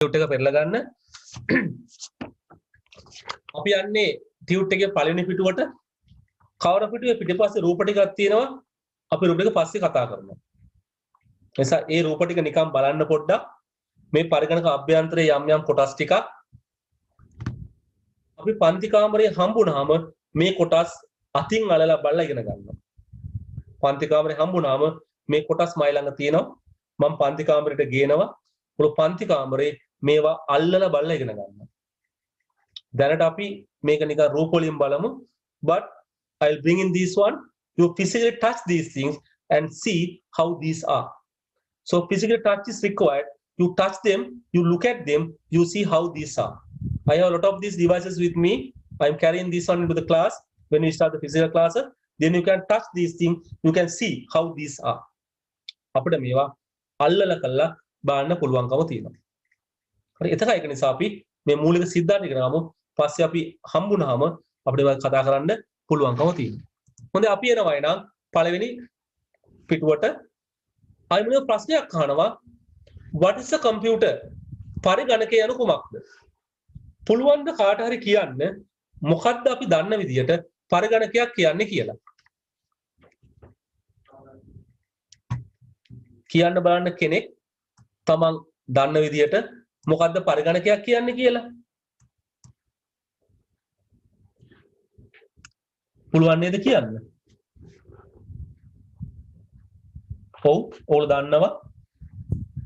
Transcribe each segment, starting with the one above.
Tute එක පෙරලා ගන්න. අපි යන්නේ ටියුට් එකේ පළවෙනි පිටුවට. කවර පිටුවේ පිටිපස්සේ රූප ටිකක් තියෙනවා. අපි රූප ටික පස්සේ කතා කරනවා. එසා ඒ රූප ටික නිකන් බලන්න පොඩ්ඩක්. මේ පරිගණක අභ්‍යන්තරයේ යම් යම් කොටස් ටිකක් අපි පන්ති කාමරේ හම්බුනහම මේ කොටස් අතින් අලලා බලලා ඉගෙන ගන්නවා. පන්ති කාමරේ හම්බුනහම මේ කොටස් මයි ළඟ තියෙනවා. මම පන්ති කාමරේට ගේනවා. මුළු පන්ති කාමරේ මේවා අල්ලලා බලලා ඉගෙන ගන්නවා. දැනට අපි මේක නිකන් රූප වලින් බලමු. But I'll bring in this one. You physically touch these things and see how these are. So physical touch is required. You touch them, you look at them, you see how these are. I have a lot of these devices with me. I'm carrying this one into the class. When we start the physical classes, then you can touch these things. You can see how these are. අපිට මේවා අල්ලලා කළා බලන්න පුළුවන්කම තියෙනවා. හරි එතකයි ඒක නිසා අපි මේ මූලික සිද්ධාන්ත ඉගෙන ගමු. පස්සේ අපි හම්බුනහම අපිට මේවා කතා කරන්න පුළුවන්කම තියෙනවා. හොඳයි අපි එනවා එහෙනම් පළවෙනි පිටුවට. අය මොන ප්‍රශ්නයක් අහනවා? What is a computer? පරිගණකය යනු කුමක්ද? පුළුවන් ද කාට හරි කියන්න මොකද්ද අපි දන්න විදියට පරිගණකයක් කියන්නේ කියලා? කියන්න බලන්න කෙනෙක් තමන් දන්න විදියට මොකද්ද පරිගණකයක් කියන්නේ කියලා? පුළුවන් නේද කියන්න? ඔව් ඕගොල්ලෝ දන්නවා.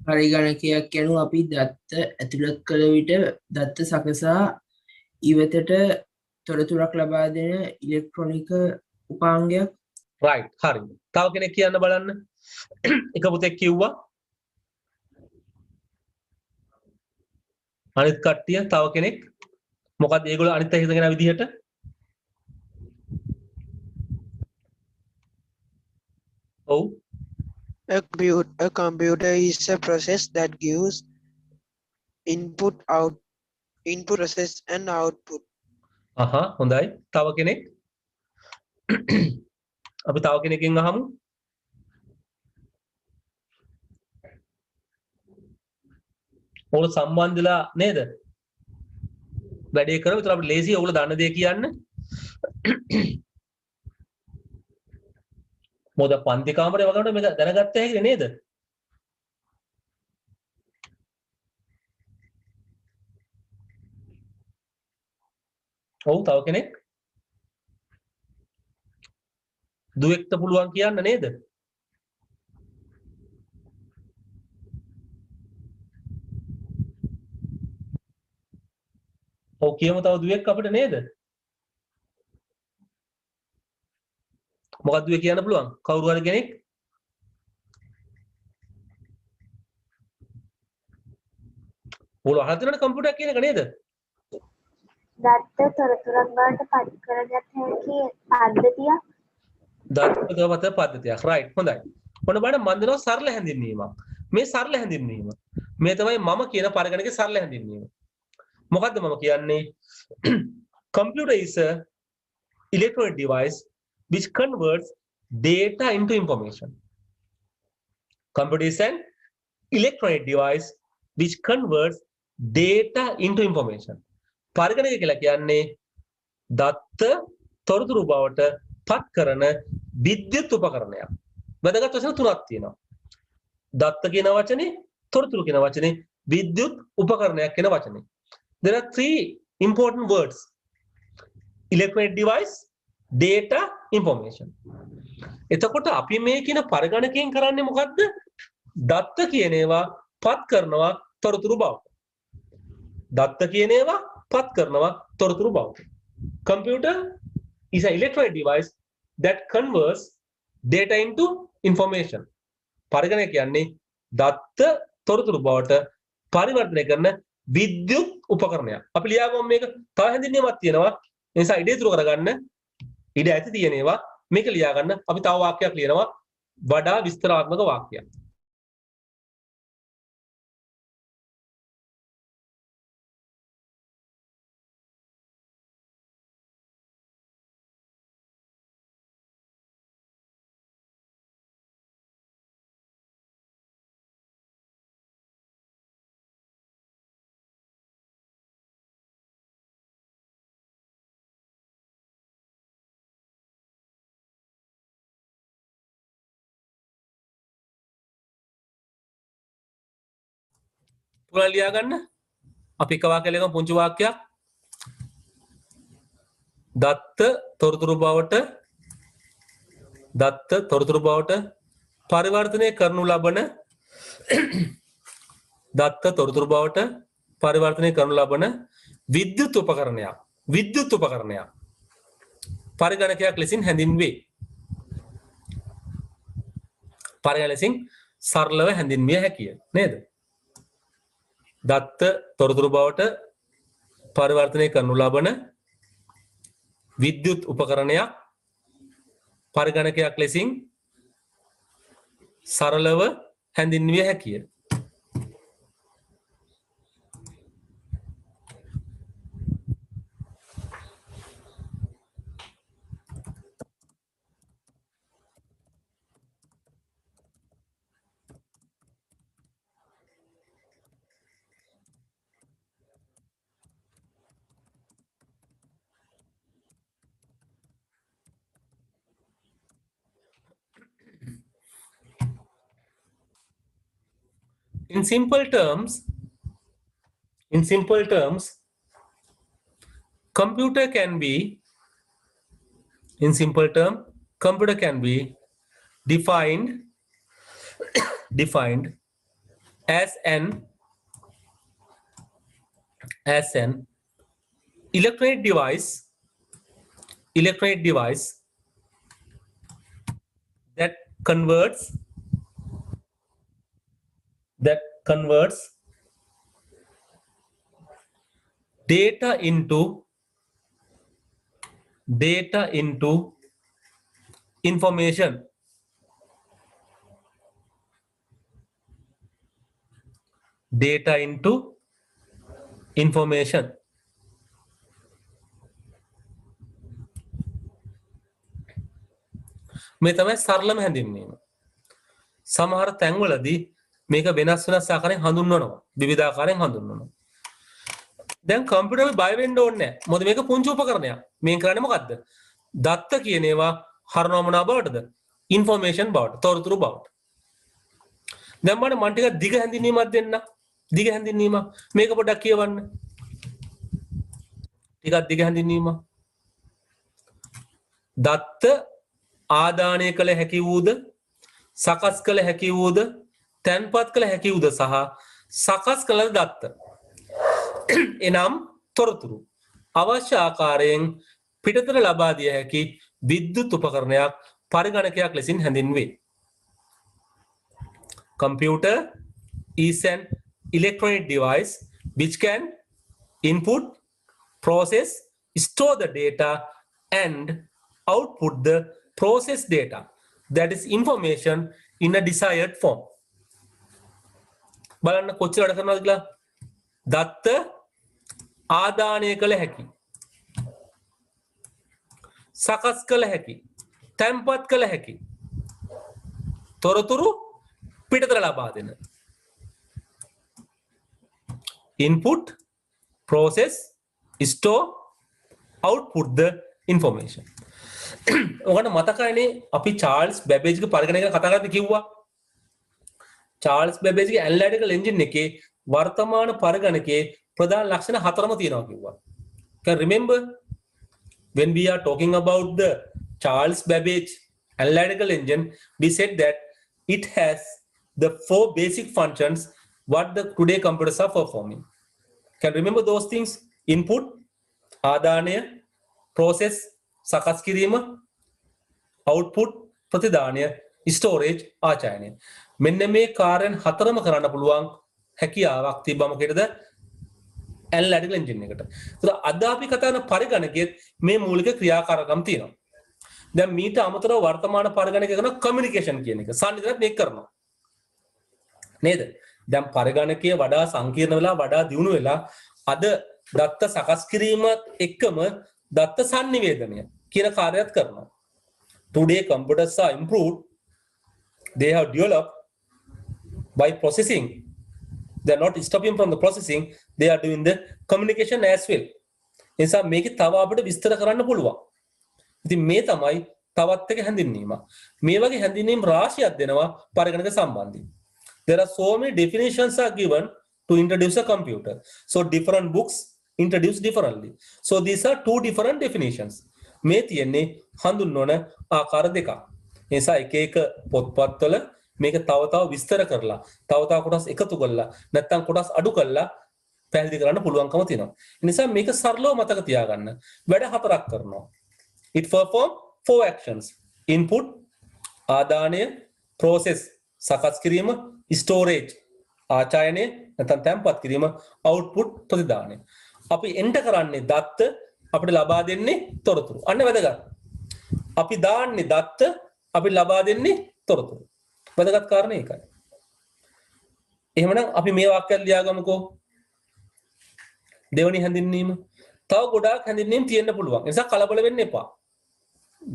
පරිගණකයක් යනු අපි දත්ත ඇතුළත් කළ විට දත්ත සකසා ඉවතට තොරතුරක් ලබා දෙන ඉලෙක්ට්‍රොනික උපාංගයක්. right හරි. තව කෙනෙක් කියන්න බලන්න. එක පුතෙක් කිව්වා. අනිත් කට්ටිය තව කෙනෙක් මොකක්ද ඒගොල්ලෝ අනිත් අය හිතගෙන විදිහට? ඔව් A computer is a process that gives input, process and output. හොඳයි. තව කෙනෙක්? අපි තව කෙනෙක්ගෙන් අහමු. ඕගොල්ලෝ සම්බන්ධලා නේද? වැඩේ කරමු. ඒතර අපිට ලේසියි ඕගොල්ලෝ දන්න දේ කියන්න. මොකද පන්ති කාමරේ වගේට මේක දැනගත්ත හැකිද නේද? ඔව් තව කෙනෙක්? දුවෙක්ට පුළුවන් කියන්න නේද? ඔව් කියමු තව දුවෙක් අපිට නේද? මොකක්ද දුවේ කියන්න පුළුවන්? කවුරු හරි කෙනෙක්? ඕගොල්ලෝ අහලා තියෙනවනේ කම්පියුටර් කියන එක නේද? දත්ත තොරතුරක් බවට පත් කරගත හැකි පද්ධතියක්. දත්ත පද්ධතියක්. right හොඳයි. ඔන්න බලන්න මම දෙනවා සරල හැඳින්වීමක්. මේ සරල හැඳින්වීම. මේ තමයි මම කියන පරිගණකයේ සරල හැඳින්වීම. මොකද්ද මම කියන්නේ? Computer is a electronic device which converts data into information. Computer is an electronic device which converts data into information. පරිගණකය කියලා කියන්නේ දත්ත තොරතුරු බවට පත් කරන විද්‍යුත් උපකරණයක්. වැදගත් වචන තුනක් තියෙනවා. දත්ත කියන වචනේ, තොරතුරු කියන වචනේ, විද්‍යුත් උපකරණයක් කියන වචනේ. There are three important words. Electronic device, data, information. එතකොට අපි මේ කියන පරිගණකයෙන් කරන්නේ මොකද්ද? දත්ත කියන ඒවා පත් කරනවා තොරතුරු බවට. දත්ත කියන ඒවා පත් කරනවා තොරතුරු බවට. Computer is an electronic device that converts data into information. පරිගණක කියන්නේ දත්ත තොරතුරු බවට පරිවර්තනය කරන විද්‍යුත් උපකරණයක්. අපි ලියාගමු මේක. තව හැඳින්වීමක් තියෙනවා. ඒ නිසා ඉඩ ඉතුරු කරගන්න. ඉඩ ඇති තියෙන ඒවා මේක ලියා ගන්න. අපි තව වාක්‍යයක් ලියනවා. වඩා විස්තරාත්මක වාක්‍යයක්. ඔයාලා ලියා ගන්න. අපි එක වාක්‍යයක් ලියමු පුංචි වාක්‍යයක්. දත්ත තොරතුරු බවට පරිවර්තනය කරනු ලබන දත්ත තොරතුරු බවට පරිවර්තනය කරනු ලබන විද්‍යුත් උපකරණයක් පරිගණකයක් ලෙසින් හැඳින්වේ. පරිගණක ලෙසින් සරලව හැඳින්විය හැකිය නේද? දත්ත තොරතුරු බවට පරිවර්තනය කරනු ලබන විද්‍යුත් උපකරණයක් පරිගණකයක් ලෙසින් සරලව හැඳින්විය හැකිය. In simple terms, computer can be defined as an electronic device that converts data into information. මේ තමයි සරලම හැඳින්වීම. සමහර තැන්වලදී මේක වෙනස් ආකාරයෙන් හඳුන්වනවා. විවිධාකාරයෙන් හඳුන්වනවා. දැන් කම්පියුටර් බය වෙන්න ඕනේ නැහැ. මොකද මේක පුංචි උපකරණයක්. මේක කරන්නේ මොකද්ද? දත්ත කියන ඒවා හරවනවා මොනවා බවටද? ইনফরমේෂන් බවට, තොරතුරු බවට. දැන් මම ටිකක් දිග හැඳින්වීමක් දෙන්න. දිග හැඳින්වීම. මේක පොඩ්ඩක් කියවන්න. ටිකක් දිග හැඳින්වීම. දත්ත ආදානය කළ හැකි වූද, සකස් කළ හැකි වූද, තැන්පත් කළ හැකි වූද සහ සකස් කළ දත්ත එනම් තොරතුරු අවශ්‍ය ආකාරයෙන් පිටතට ලබා දිය හැකි විද්‍යුත් උපකරණයක් පරිගණකයක් ලෙසින් හැඳින්වේ. Computer is an electronic device which can input, process, store the data and output the processed data, that is information, in a desired form. බලන්න කොච්චර වැඩ කරනවද කියලා. දත්ත ආදානය කළ හැකි, සකස් කළ හැකි, තැන්පත් කළ හැකි, තොරතුරු පිටතට ලබා දෙන. Input, process, store, output the information. ඔගන්න මතකයිනේ අපි චාල්ස් බැබේජ්ගේ පරිගණක ගැන කතා කරද්දී කිව්වා. චාල්ස් බැබේජ්ගේ ඇනලිටිකල් එන්ජින් එකේ වර්තමාන පරිගණකයේ ප්‍රධාන ලක්ෂණ හතරම තියෙනවා කිව්වා. Can remember when we are talking about the Charles Babbage analytical engine, we said that it has the 4 basic functions what the today computers are performing. Can remember those things? Input, ආදානය, process, සකස් කිරීම, output, ප්‍රතිදානය, storage, ආචායනය. මෙන්න මේ කාර්යයන් හතරම කරන්න පුළුවන් හැකියාවක් තිබ්බම මොකේද? Analytical engine එකට. ඒතර අද අපි කතා කරන පරිගණකයේ මේ මූලික ක්‍රියාකාරකම් තියෙනවා. දැන් මීට අමතරව වර්තමාන පරිගණකය කරන කමියුනිකේෂන් කියන එක සංනිධානය මේක කරනවා. නේද? දැන් පරිගණකයේ වඩා සංකීර්ණ වෙලා වඩා දියුණු වෙලා අද දත්ත සකස් කිරීම එක්කම දත්ත sannivedanaය කියන කාර්යයක් කරනවා. Today computers are improved. They have developed by processing. They are not stopping from the processing. They are doing the communication as well. නිසා මේක තව අපිට විස්තර කරන්න පුළුවන්. ඉතින් මේ තමයි තවත් එක හැඳින්වීම. මේ වගේ හැඳින්වීම් රාශියක් දෙනවා පරිගණක සම්බන්ධයෙන්. There are so many definitions are given to introduce a computer. So different books introduced differently. So these are two different definitions. මේ තියෙන්නේ හඳුන්වන ආකාර දෙකක්. ඒ නිසා එක එක පොත්පත්වල මේක තව තව විස්තර කරලා තව තව කොටස් එකතු කරලා නැත්නම් කොටස් අඩු කරලා පැහැදිලි කරන්න පුළුවන්කම තියෙනවා. ඒ නිසා මේක සරලව මතක තියාගන්න. වැඩ හතරක් කරනවා. It perform 4 actions. Input ආදානය, process සකස් කිරීම, storage ආචායනය නැත්නම් තැන්පත් කිරීම, output ප්‍රතිදානය. අපි එන්ටර් කරන්නේ දත්ත, අපිට ලබා දෙන්නේ තොරතුරු. අන්න වැදගත්. අපි දාන්නේ දත්ත, අපි ලබා දෙන්නේ තොරතුරු. වැදගත් කාරණේ ඒකයි. එහෙමනම් අපි මේ වාක්‍යය ලියාගමුකෝ. දෙවනි හැඳින්වීම. තව ගොඩාක් හැඳින්වීම් තියෙන්න පුළුවන්. ඒ නිසා කලබල වෙන්න එපා.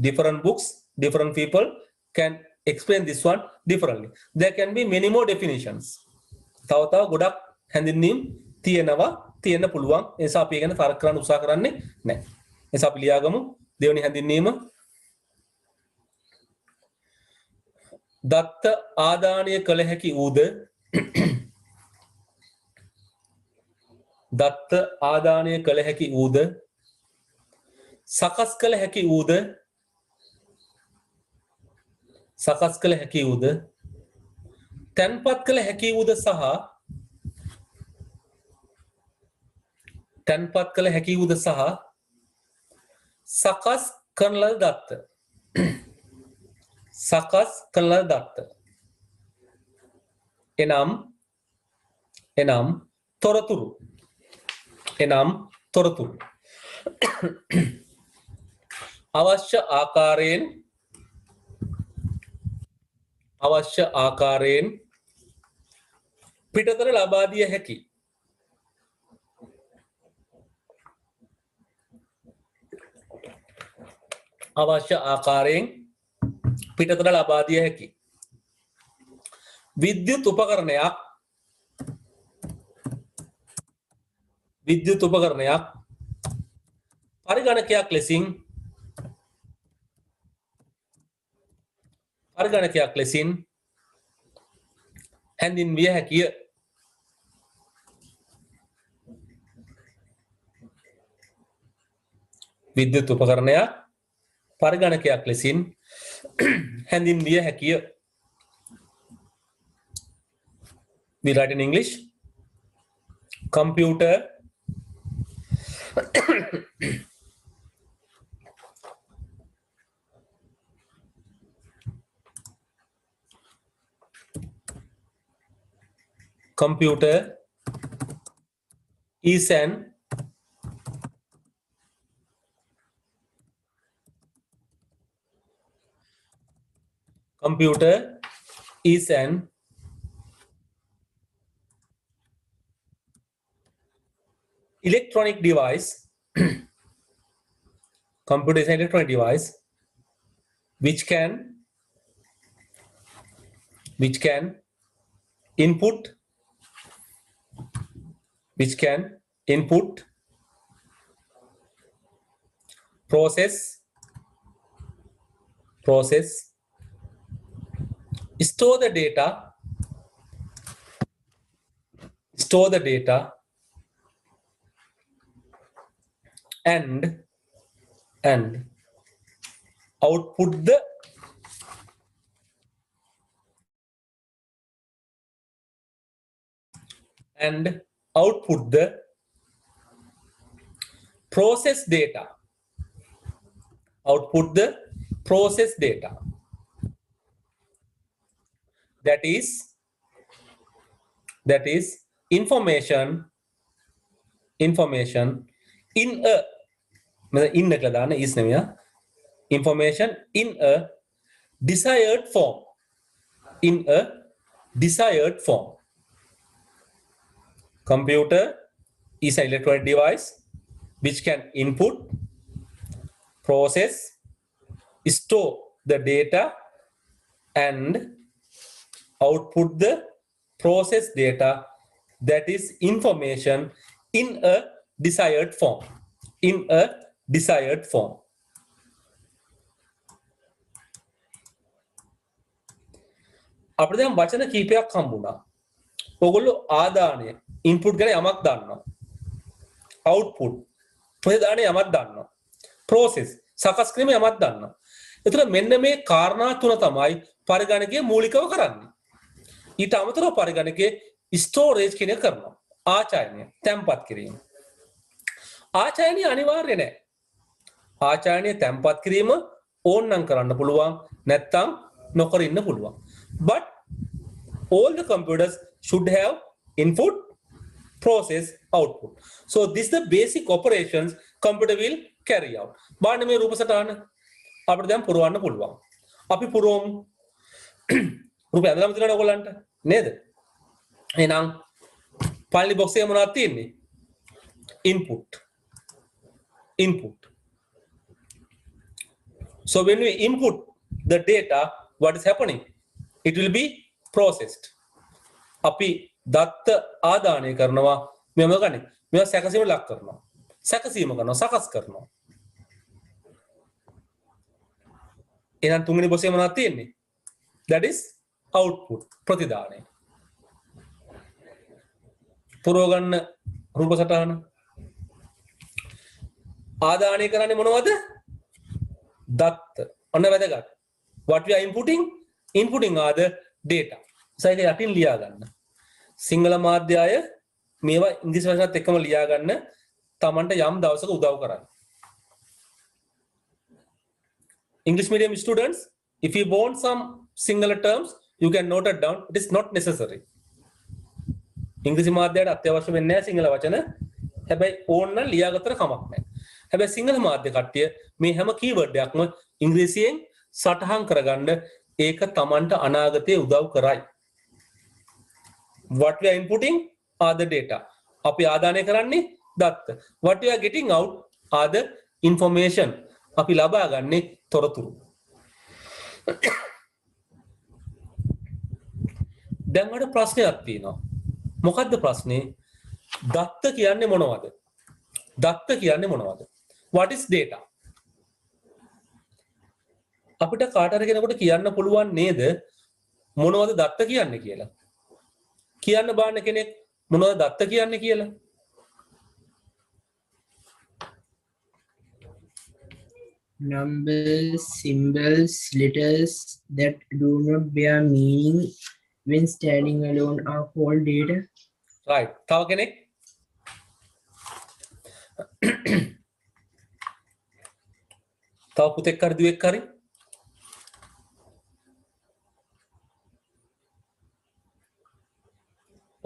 Different books, different people can explain this one differently. There can be many more definitions. තව තව ගොඩක් හැඳින්වීම් තියෙන්න පුළුවන්. ඒ නිසා අපි ගැන තර්ක කරන්න උත්සාහ කරන්නේ නැහැ. ඒ නිසා අපි ලියාගමු දෙවෙනි හැඳින්වීම. දත්ත ආදානය කළ හැකි වූද දත්ත ආදානය කළ හැකි වූද සකස් කළ හැකි වූද සකස් කළ හැකි වූද තැන්පත් කළ හැකි වූද සහ තැන්පත් කළ හැකි වූද සහ සකස් කරන ලද දත්ත සකස් කරන ලද දත්ත එනම් තොරතුරු අවශ්‍ය ආකාරයෙන් පිටතට ලබා දිය හැකි අවශ්‍ය ආකාරයෙන් පිටතට ලබා දිය හැකි විද්‍යුත් උපකරණයක් පරිගණකයක් ලෙසින් හැඳින්විය හැකිය. විද්‍යුත් උපකරණයක් පරිගණකයක් ලෙසින් හැඳින්විය හැකිය. We write in English. Computer computer is an electronic device. Computer is an electronic device which can input process store the data and output the process data. That is information in a information in a desired form. Computer is an electronic device which can input, process, store the data and output the process data. That is information in a desired form. අපිට දැන් වචන කීපයක් හම්බුණා. ඔයගොල්ලෝ ආදානය input ගැන යමක් දන්නවා. output ප්‍රතිදානය යමක් දන්නවා. process සකස් කිරීම යමක් දන්නවා. එතන මෙන්න මේ කාරණා තුන තමයි පරිගණකයේ මූලිකව කරන්නේ. ඊට අමතරව පරිගණකයේ ස්ටෝරේජ් කියන එක කරනවා. ආචාර්යණය තැම්පත් කිරීම. ආචාර්යණය අනිවාර්ය නැහැ. ආචාර්යණය තැම්පත් කිරීම ඕනනම් කරන්න පුළුවන් නැත්නම් නොකර ඉන්න පුළුවන්. But all the computers should have input, process, output. So this is the basic operations computer will carry out. බලන්න මේ රූප සටහන අපිට දැන් පුරවන්න පුළුවන්. අපි පුරවමු. රූපය ඇඳලාම තියෙනවද ඔයගොල්ලන්ට? නේද? එහෙනම් පළවෙනි box එකේ මොනවද තියෙන්නේ? Input. So when we input the data, what is happening? It will be processed. අපි දත්ත ආදානය කරනවා. මෙව ගන්නේ. මේවා සැකසීම ලක් කරනවා. සැකසීම කරනවා, සකස් කරනවා. එහෙනම් තුන්වෙනි box එකේ මොනවද තියෙන්නේ? That is output, ප්‍රතිදානය. පුරව ගන්න රූප සටහන. ආදානය කරන්නේ මොනවද? දත්ත. ඔන්න වැදගත්. What we are inputting are the data. සයික යටින් ලියා ගන්න. සිංහල මාධ්‍යය මේවා ඉංග්‍රීසි වචනත් එක්කම ලියා ගන්න තමන්ට යම් දවසක උදව් කරන්න. English medium students, if you want some singular terms, you can note it down. It is not necessary. ඉංග්‍රීසි මාධ්‍යයට අත්‍යවශ්‍ය වෙන්නේ නැහැ සිංහල වචන. හැබැයි ඕන නම් ලියාගත්තට කමක් නැහැ. හැබැයි සිංහල මාධ්‍ය කට්ටිය මේ හැම කීවර්ඩ් එකක්ම ඉංග්‍රීසියෙන් සටහන් කරගන්න ඒක තමන්ට අනාගතයේ උදව් කරයි. What we are inputting are the data. අපි ආදානය කරන්නේ දත්ත. What we are getting out are the information. අපි ලබා ගන්නේ තොරතුරු. දැන් වල ප්‍රශ්නයක් තියෙනවා. මොකද්ද ප්‍රශ්නේ? දත්ත කියන්නේ මොනවද? දත්ත කියන්නේ මොනවද? What is data? අපිට කාට හරි කෙනෙකුට කියන්න පුළුවන් නේද මොනවද දත්ත කියන්නේ කියලා? කියන්න බාන්න කෙනෙක් මොනවද දත්ත කියන්නේ කියලා? Numbers, symbols, letters that do not bear meaning when standing alone are called data. Right. තව කෙනෙක්? තව පුතෙක් හරි දුවෙක් හරි?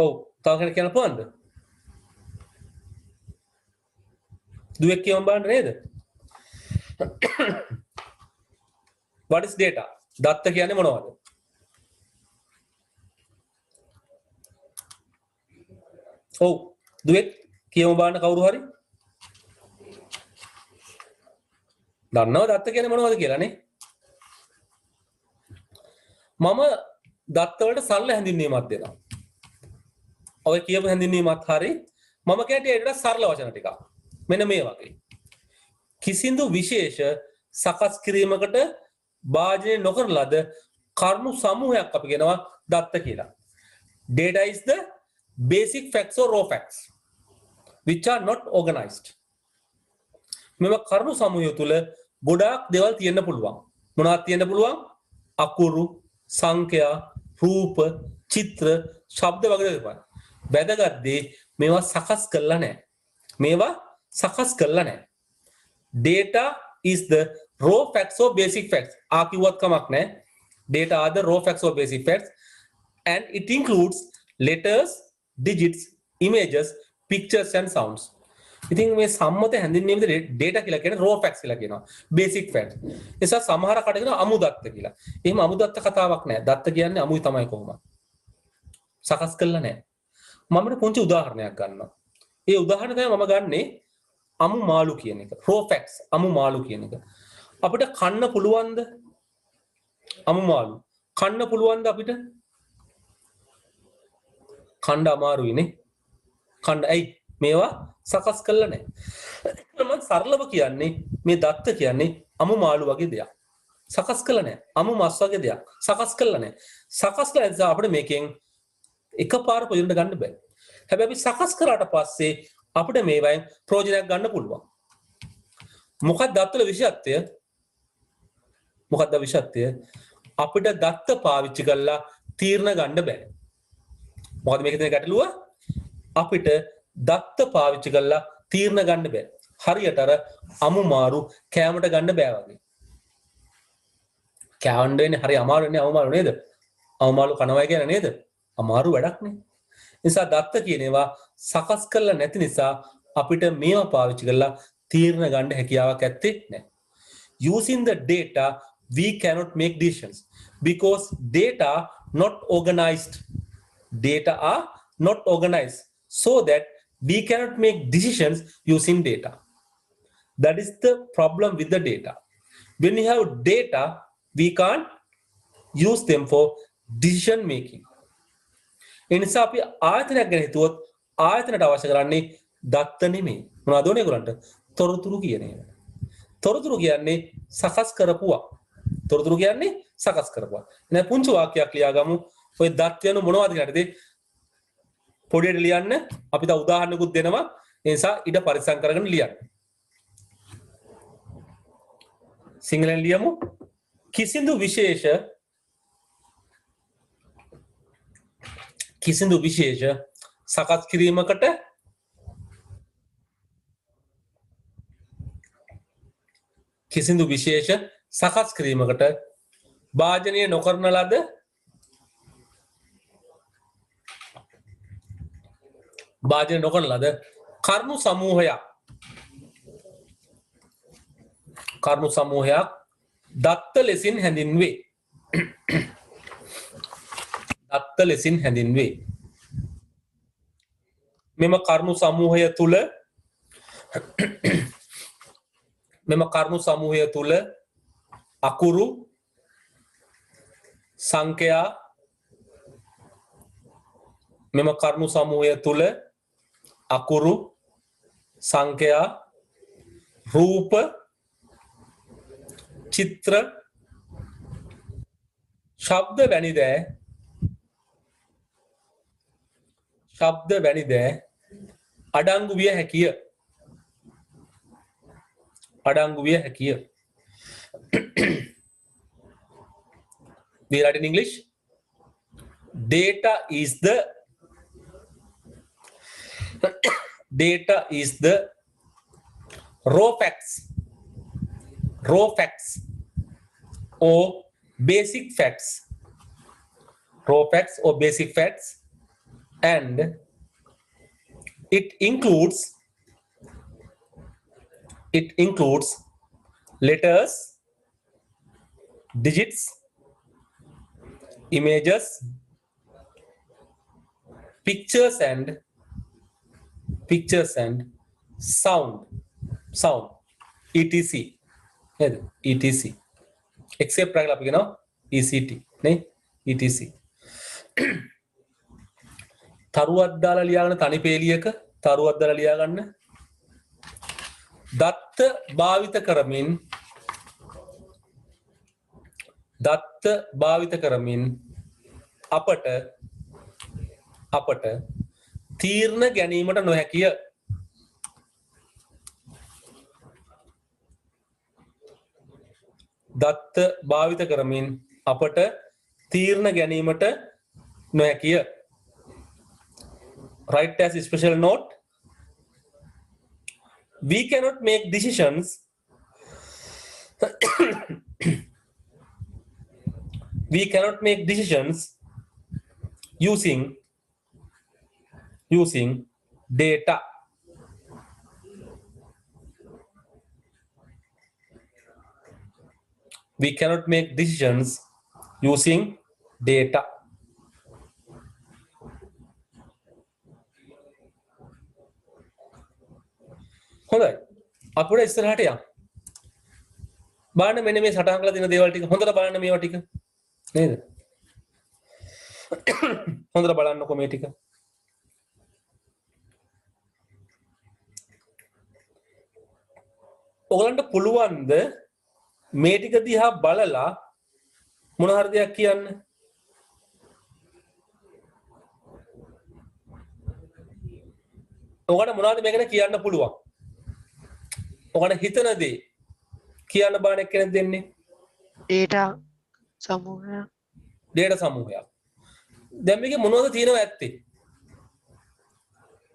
ඔව්. තව කෙනෙක් කියන්න පුළුවන්ද? දුවෙක් කියවන්න බලන්න නේද? What is data? දත්ත කියන්නේ මොනවද? ඔව් දුවෙක් කියමු බලන්න කවුරු හරි? දන්නව දත්ත කියන්නේ මොනවද කියලා නේ? මම දත්ත වලට සරල හැඳින්වීමක් දෙනවා. ඔය කියපු හැඳින්වීමත් හරි මම කියන්නේ ඒකට සරල වචන ටිකක්. මෙන්න මේ වගේ. කිසිදු විශේෂ සකස් කිරීමකට භාජනය නොකරන ලද කරුණු සමූහයක් අපි කියනවා දත්ත කියලා. Data is the basic facts or raw facts which are not organized. මෙම කරුණු සමූහය තුල ගොඩාක් දේවල් තියෙන්න පුළුවන්. මොනවද තියෙන්න පුළුවන්? අකුරු, සංඛ්‍යා, රූප, චිත්‍ර, ශබ්ද වගේ දේවල්. වැදගත් දේ මේවා සකස් කරලා නැහැ. මේවා සකස් කරලා නැහැ. Data is the raw facts or basic facts. ආ කිව්වත් කමක් නැහැ. Data are the raw facts or basic facts and it includes letters, digits, images, pictures and sounds. ඉතින් මේ සම්මත හැඳින්වීමද data කියලා කියන්නේ raw facts කියලා කියනවා. basic facts. ඒ නිසා සමහර කට කියනවා අමු දත්ත කියලා. එහෙම අමු දත්ත කතාවක් නැහැ. දත්ත කියන්නේ අමුයි තමයි කොහොමද? සකස් කළා නැහැ. මම පුංචි උදාහරණයක් ගන්නවා. ඒ උදාහරණ තමයි මම ගන්නේ අමු මාළු කියන එක. raw facts අමු මාළු කියන එක. අපිට කන්න පුළුවන්ද? අමු මාළු. කන්න පුළුවන්ද අපිට? කන්න අමාරුයිනේ. කන්න ඇයි? මේවා සකස් කළා නැහැ. මම සරලව කියන්නේ මේ දත්ත කියන්නේ අමු මාළු වගේ දෙයක්. සකස් කළා නැහැ. අමු මස් වගේ දෙයක්. සකස් කළා නැහැ. සකස් කළා නිසා අපිට මේකෙන් එකපාර ප්‍රයෝජනට ගන්න බෑ. හැබැයි අපි සකස් කරාට පස්සේ අපිට මේවෙන් ප්‍රයෝජනයක් ගන්න පුළුවන්. මොකක්ද දත්තවල විශේෂත්වය? මොකක්ද විශේෂත්වය? අපිට දත්ත පාවිච්චි කරලා තීරණ ගන්න බෑ. මොකද මේකේ තියෙන ගැටලුව? අපිට දත්ත පාවිච්චි කරලා තීරණ ගන්න බෑ. හරියට අර අමු මාරු කැමරට ගන්න බෑ වගේ. කැවන්න වෙන්නේ හරි අමාරු වෙන්නේ අමු මාරු නේද? අමු මාරු කනවා කියන්නේ නේද? අමාරු වැඩක් නේ. නිසා දත්ත කියන ඒවා සකස් කරලා නැති නිසා අපිට මේවා පාවිච්චි කරලා තීරණ ගන්න හැකියාවක් ඇත්තේ නැහැ. Using the data we cannot make decisions because data not organized. Data are not organized so that we cannot make decisions using data. That is the problem with the data. When you have data, we can't use them for decision making. එනිසා අපි ආයතනයක් ගැන හිතුවොත් ආයතනට අවශ්‍ය කරන්නේ දත්ත නෙමෙයි. මොනවද ඕනේ ඒගොල්ලන්ට? තොරතුරු කියන ඒවා. තොරතුරු කියන්නේ සකස් කරපුවා. තොරතුරු කියන්නේ සකස් කරපුවා. එහෙනම් පුංචි වාක්‍යයක් ලියාගමු. ඔය දත් යන මොනවද කියලාද? පොඩියට ලියන්න. අපි තව උදාහරණකුත් දෙනවා. ඒ නිසා ඉඩ පරිස්සම් කරගෙන ලියන්න. සිංහලෙන් ලියමු. කිසිදු විශේෂ සකස් කිරීමකට භාජනය නොකරන ලද කරුණු සමූහයක් දත්ත ලෙසින් හැඳින්වේ. මෙම කරුණු සමූහය තුල අකුරු සංඛ්‍යා රූප චිත්‍ර ශබ්ද වැනි දෑ අඩංගු විය හැකිය. We write in English. Data is the raw facts or basic facts. And it includes letters, digits, images, pictures and sound etc. except රැගලා අපි කියනවා ECT නේ ETC. තරුවක් දාලා ලියාගන්න තනි පේලියක තරුවක් දාලා ලියා ගන්න. දත්ත භාවිත කරමින් අපට තීරණ ගැනීමට නොහැකිය. දත්ත භාවිත කරමින් අපට තීරණ ගැනීමට නොහැකිය. Write as a special note. We cannot make decisions using data. We cannot make decisions using data. හොඳයි. අපිට ඉස්සරහට යන්න. බලන්න මෙන්න මේ සටහන් කරලා දෙන දේවල් ටික හොඳට බලන්න මේවා ටික. නේද? හොඳට බලන්නකො මේ ටික. ඔයගලන්ට පුළුවන්ද මේ ටික දිහා බලලා මොන හරි දෙයක් කියන්න? ඔකට මොනවද මේ ගැන කියන්න පුළුවන්? ඔකට හිතන දේ කියන්න බාන එක්කෙනෙක් දෙන්නේ data සමූහය data සමූහයක්. දැන් මේකේ මොනවද තියෙනව ඇත්තේ?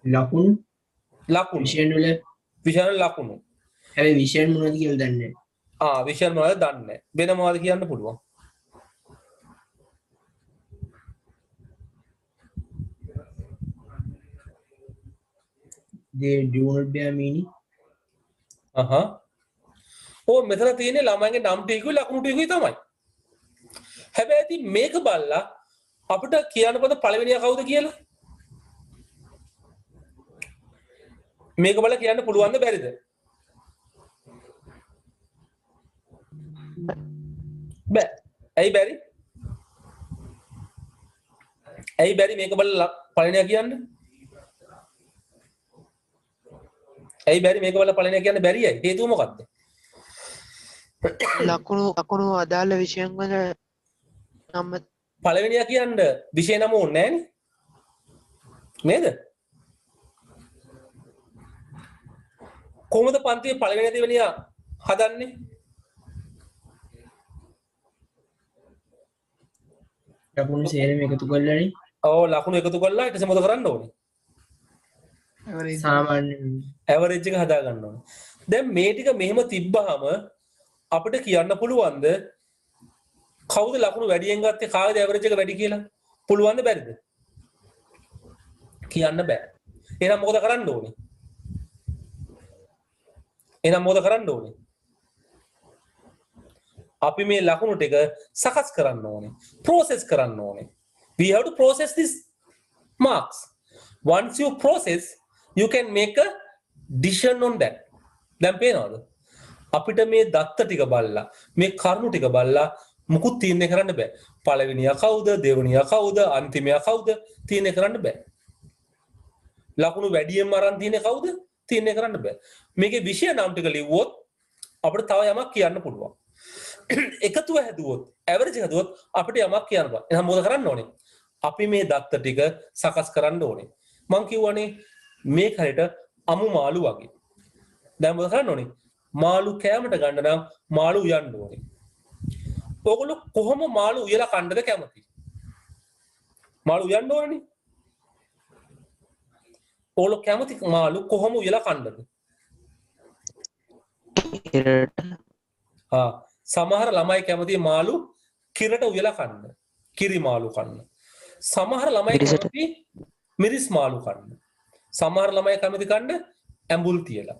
ලකුණු ලකුණු. විෂයන් වල විෂයන් ලකුණු. හැබැයි විෂයන් මොනවද කියලා දන්නේ නැහැ. විෂයන් මොනවද දන්නේ නැහැ. වෙන මොනවද කියන්න පුළුවන්? they do not bear meaning. මෙතන තියෙන්නේ ළමයිගේ නම් ටිකකුයි ලකුණු ටිකකුයි තමයි. හැබැයි ඉතින් මේක බලලා අපිට කියන්න පොද පළවෙනියා කවුද කියලා? මේක බලලා කියන්න පුළුවන්ද බැරිද? බෑ. ඇයි බැරි? ඇයි බැරි මේක බලලා පළවෙනියා කියන්න? ඇයි බැරි මේක බලලා පළවෙනියා කියන්න බැරි ඇයි? හේතුව මොකක්ද? ලකුණු අදාළ විෂයන් වල නම් පළවෙනියා කියන්න විෂය නම ඕනේ නෑනේ නේද? කොහොමද පන්තියේ පළවෙනියා දෙවෙනියා හදන්නේ? ලකුණු සේරම එකතු කරලානේ. ඔව් ලකුණු එකතු කරලා ඊට පස්සේ මොකද කරන්න ඕනේ? සාමාන්‍ය ඇවරේජ් එක හදා ගන්න ඕනේ. දැන් මේ ටික මෙහෙම තිබ්බහම අපිට කියන්න පුළුවන්ද කවුද ලකුණු වැඩියෙන් ගත්තේ කාගේද ඇවරේජ් එක වැඩි කියලා? පුළුවන්ද බැරිද? කියන්න බෑ. එහෙනම් මොකද කරන්න ඕනේ? අපි මේ ලකුණු ටික සකස් කරන්න ඕනේ. process කරන්න ඕනේ. We have to process this marks. Once you process, you can make a decision on that. දැන් පේනවද? අපිට මේ දත්ත ටික බලලා මේ කරුණු ටික බලලා මුකුත් තීරණය කරන්න බෑ. පළවෙනියා කවුද, දෙවෙනියා කවුද, අන්තිමයා කවුද තීරණය කරන්න බෑ. ලකුණු වැඩියෙන් අරන් තියෙන්නේ කවුද තීරණය කරන්න බෑ. මේකේ විෂය නම් ටික ලිව්වොත් අපිට තව යමක් කියන්න පුළුවන්. එකතුව හැදුවොත්, ඇවරේජ් හැදුවොත් අපිට යමක් කියන්න බෑ. එහෙනම් මොකද කරන්න ඕනේ? අපි මේ දත්ත ටික සකස් කරන්න ඕනේ. මං කියවනේ මේ හරියට අමු මාළු වගේ. දැන් මොකද කරන්න ඕනේ? මාළු කෑමට ගන්න නම් මාළු උයන්න ඕනේ. ඔයගොල්ලෝ කොහොම මාළු උයලා කන්නද කැමති? මාළු උයන්න ඕනේනේ. ඔයගොල්ලෝ කැමති මාළු කොහොම උයලා කන්නද? සමහර ළමයි කැමති මාළු කිරට උයලා කන්න. කිරි මාළු කන්න. සමහර ළමයි කැමති මිරිස් මාළු කන්න. සමහර ළමයි කැමති කන්න ඇඹුල් තියලා.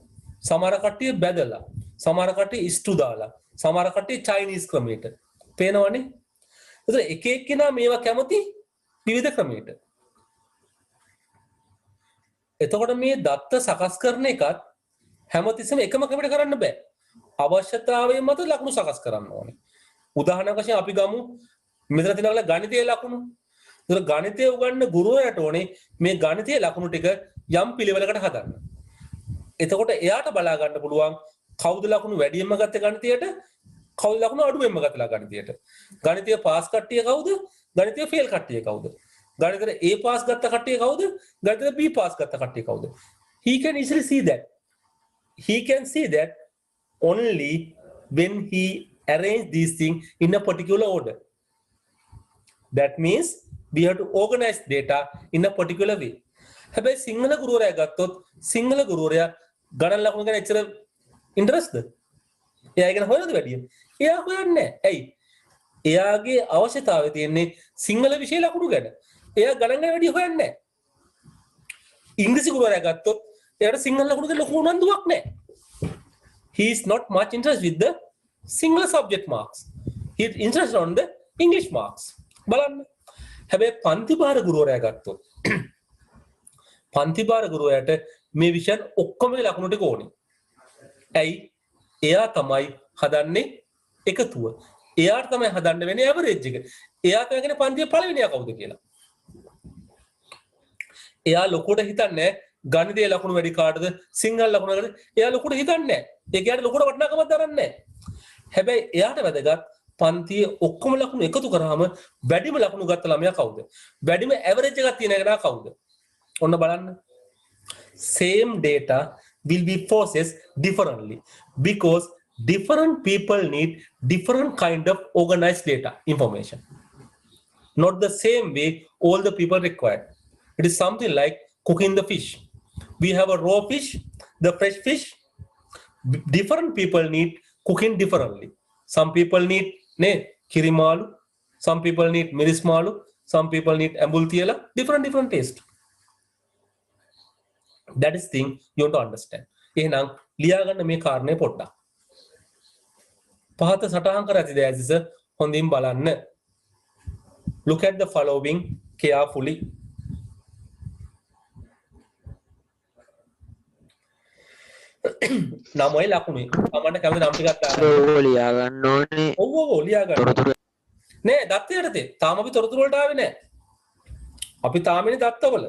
සමහර කට්ටිය බැදලා. සමහර කට්ටිය ඉස්ටු දාලා. සමහර කට්ටිය චයිනීස් ක්‍රමයට. පේනවනේ? ඒතර එක එක්කෙනා මේවා කැමති විවිධ ක්‍රමයට. එතකොට මේ දත්ත සකස් කරන එකත් හැමතිස්සෙම එකම ක්‍රමයට කරන්න බෑ. අවශ්‍යතාවය මත ලකුණු සකස් කරන්න ඕනේ. උදාහරණයක් වශයෙන් අපි ගමු මෙතන තියෙනවා ගණිතයේ ලකුණු. ඒතර ගණිතය උගන්වන ගුරුවරයාට ඕනේ මේ ගණිතයේ ලකුණු ටික යම් පිළිවෙලකට හදන්න. එතකොට එයාට බලා ගන්න පුළුවන් කවුද ලකුණු වැඩියෙන්ම ගත්තේ ගණිතයට, කවුද ලකුණු අඩුවෙන්ම ගත්තලා ගණිතයට. ගණිතය පාස් කට්ටිය කවුද? ගණිතය ෆේල් කට්ටිය කවුද? ගණිතේ A පාස් ගත්ත කට්ටිය කවුද? ගණිතේ B පාස් ගත්ත කට්ටිය කවුද? He can easily see that. He can see that only when he arrange these things in a particular order. That means we have to organize data in a particular way. හැබැයි සිංහල ගුරුවරයා ගත්තොත් සිංහල ගුරුවරයා ගණන් ලකුණු ගැන එච්චර ඉන්ටරෙස්ට්ද? එයා ගැන හොයනද වැඩියෙන්? එයා හොයන්නේ නැහැ. ඇයි? එයාගේ අවශ්‍යතාවය තියෙන්නේ සිංහල විෂය ලකුණු ගැන. එයා ගණන් ගැන වැඩි හොයන්නේ නැහැ. ඉංග්‍රීසි ගුරුවරයා ගත්තොත් එයාට සිංහල ලකුණු ගැන ලොකු උනන්දුවක් නැහැ. He is not much interested with the single subject marks. He is interested on the English marks. බලන්න. හැබැයි පන්තිභාර ගුරුවරයා ගත්තොත් පන්තිභාර ගුරුවරයාට මේ විෂයන් ඔක්කොම ලකුණු ටික ඕනේ. ඇයි? එයා තමයි හදන්නේ එකතුව. එයාට තමයි හදන්න වෙන්නේ ඇවරේජ් එක. එයා තමයි කියන්නේ පන්තියේ පළවෙනියා කවුද කියලා. එයා ලොකුට හිතන්නේ ගණිතයේ ලකුණු වැඩි කාටද සිංහල ලකුණු වැඩි. එයා ලොකුට හිතන්නේ නැහැ. ඒක යාට ලොකුට වටිනාකමක් දරන්නේ නැහැ. හැබැයි එයාට වැදගත් පන්තියේ ඔක්කොම ලකුණු එකතු කරාම වැඩිම ලකුණු ගත්ත ළමයා කවුද? වැඩිම ඇවරේජ් එකක් තියෙන කෙනා කවුද? ඔන්න බලන්න. same data will be processed differently because different people need different kind of organized data information. Not the same way all the people require. It is something like cooking the fish. We have a raw fish, the fresh fish. Different people need cooking differently. Some people need kirimalu, some people need mirismalu, some people need ambultiela, different taste. That is thing you want to understand. එහෙනම් ලියා ගන්න මේ කාරණේ පොඩ්ඩක්. පහත සටහන් කර ඇති දෑසිස හොඳින් බලන්න. Look at the following carefully. නමයි ලකුණුයි. තමන්ට කැමති නම් ටිකක් දාන්න. ඕක ලියා ගන්න ඕනේ. ඔව් ලියා ගන්න. තොරතුරු නෑ දත්ත යටතේ. තාම අපි තොරතුරු වලට ආවේ නෑ. අපි තාමනේ දත්තවල.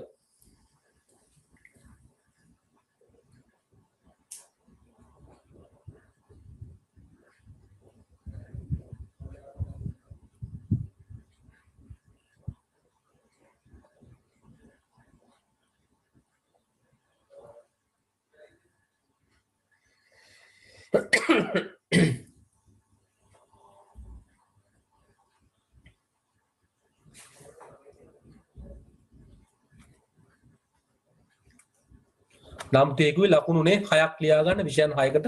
නම් ටිකකුයි ලකුණුනේ 6ක් ලියා ගන්න විෂයන් 6කට.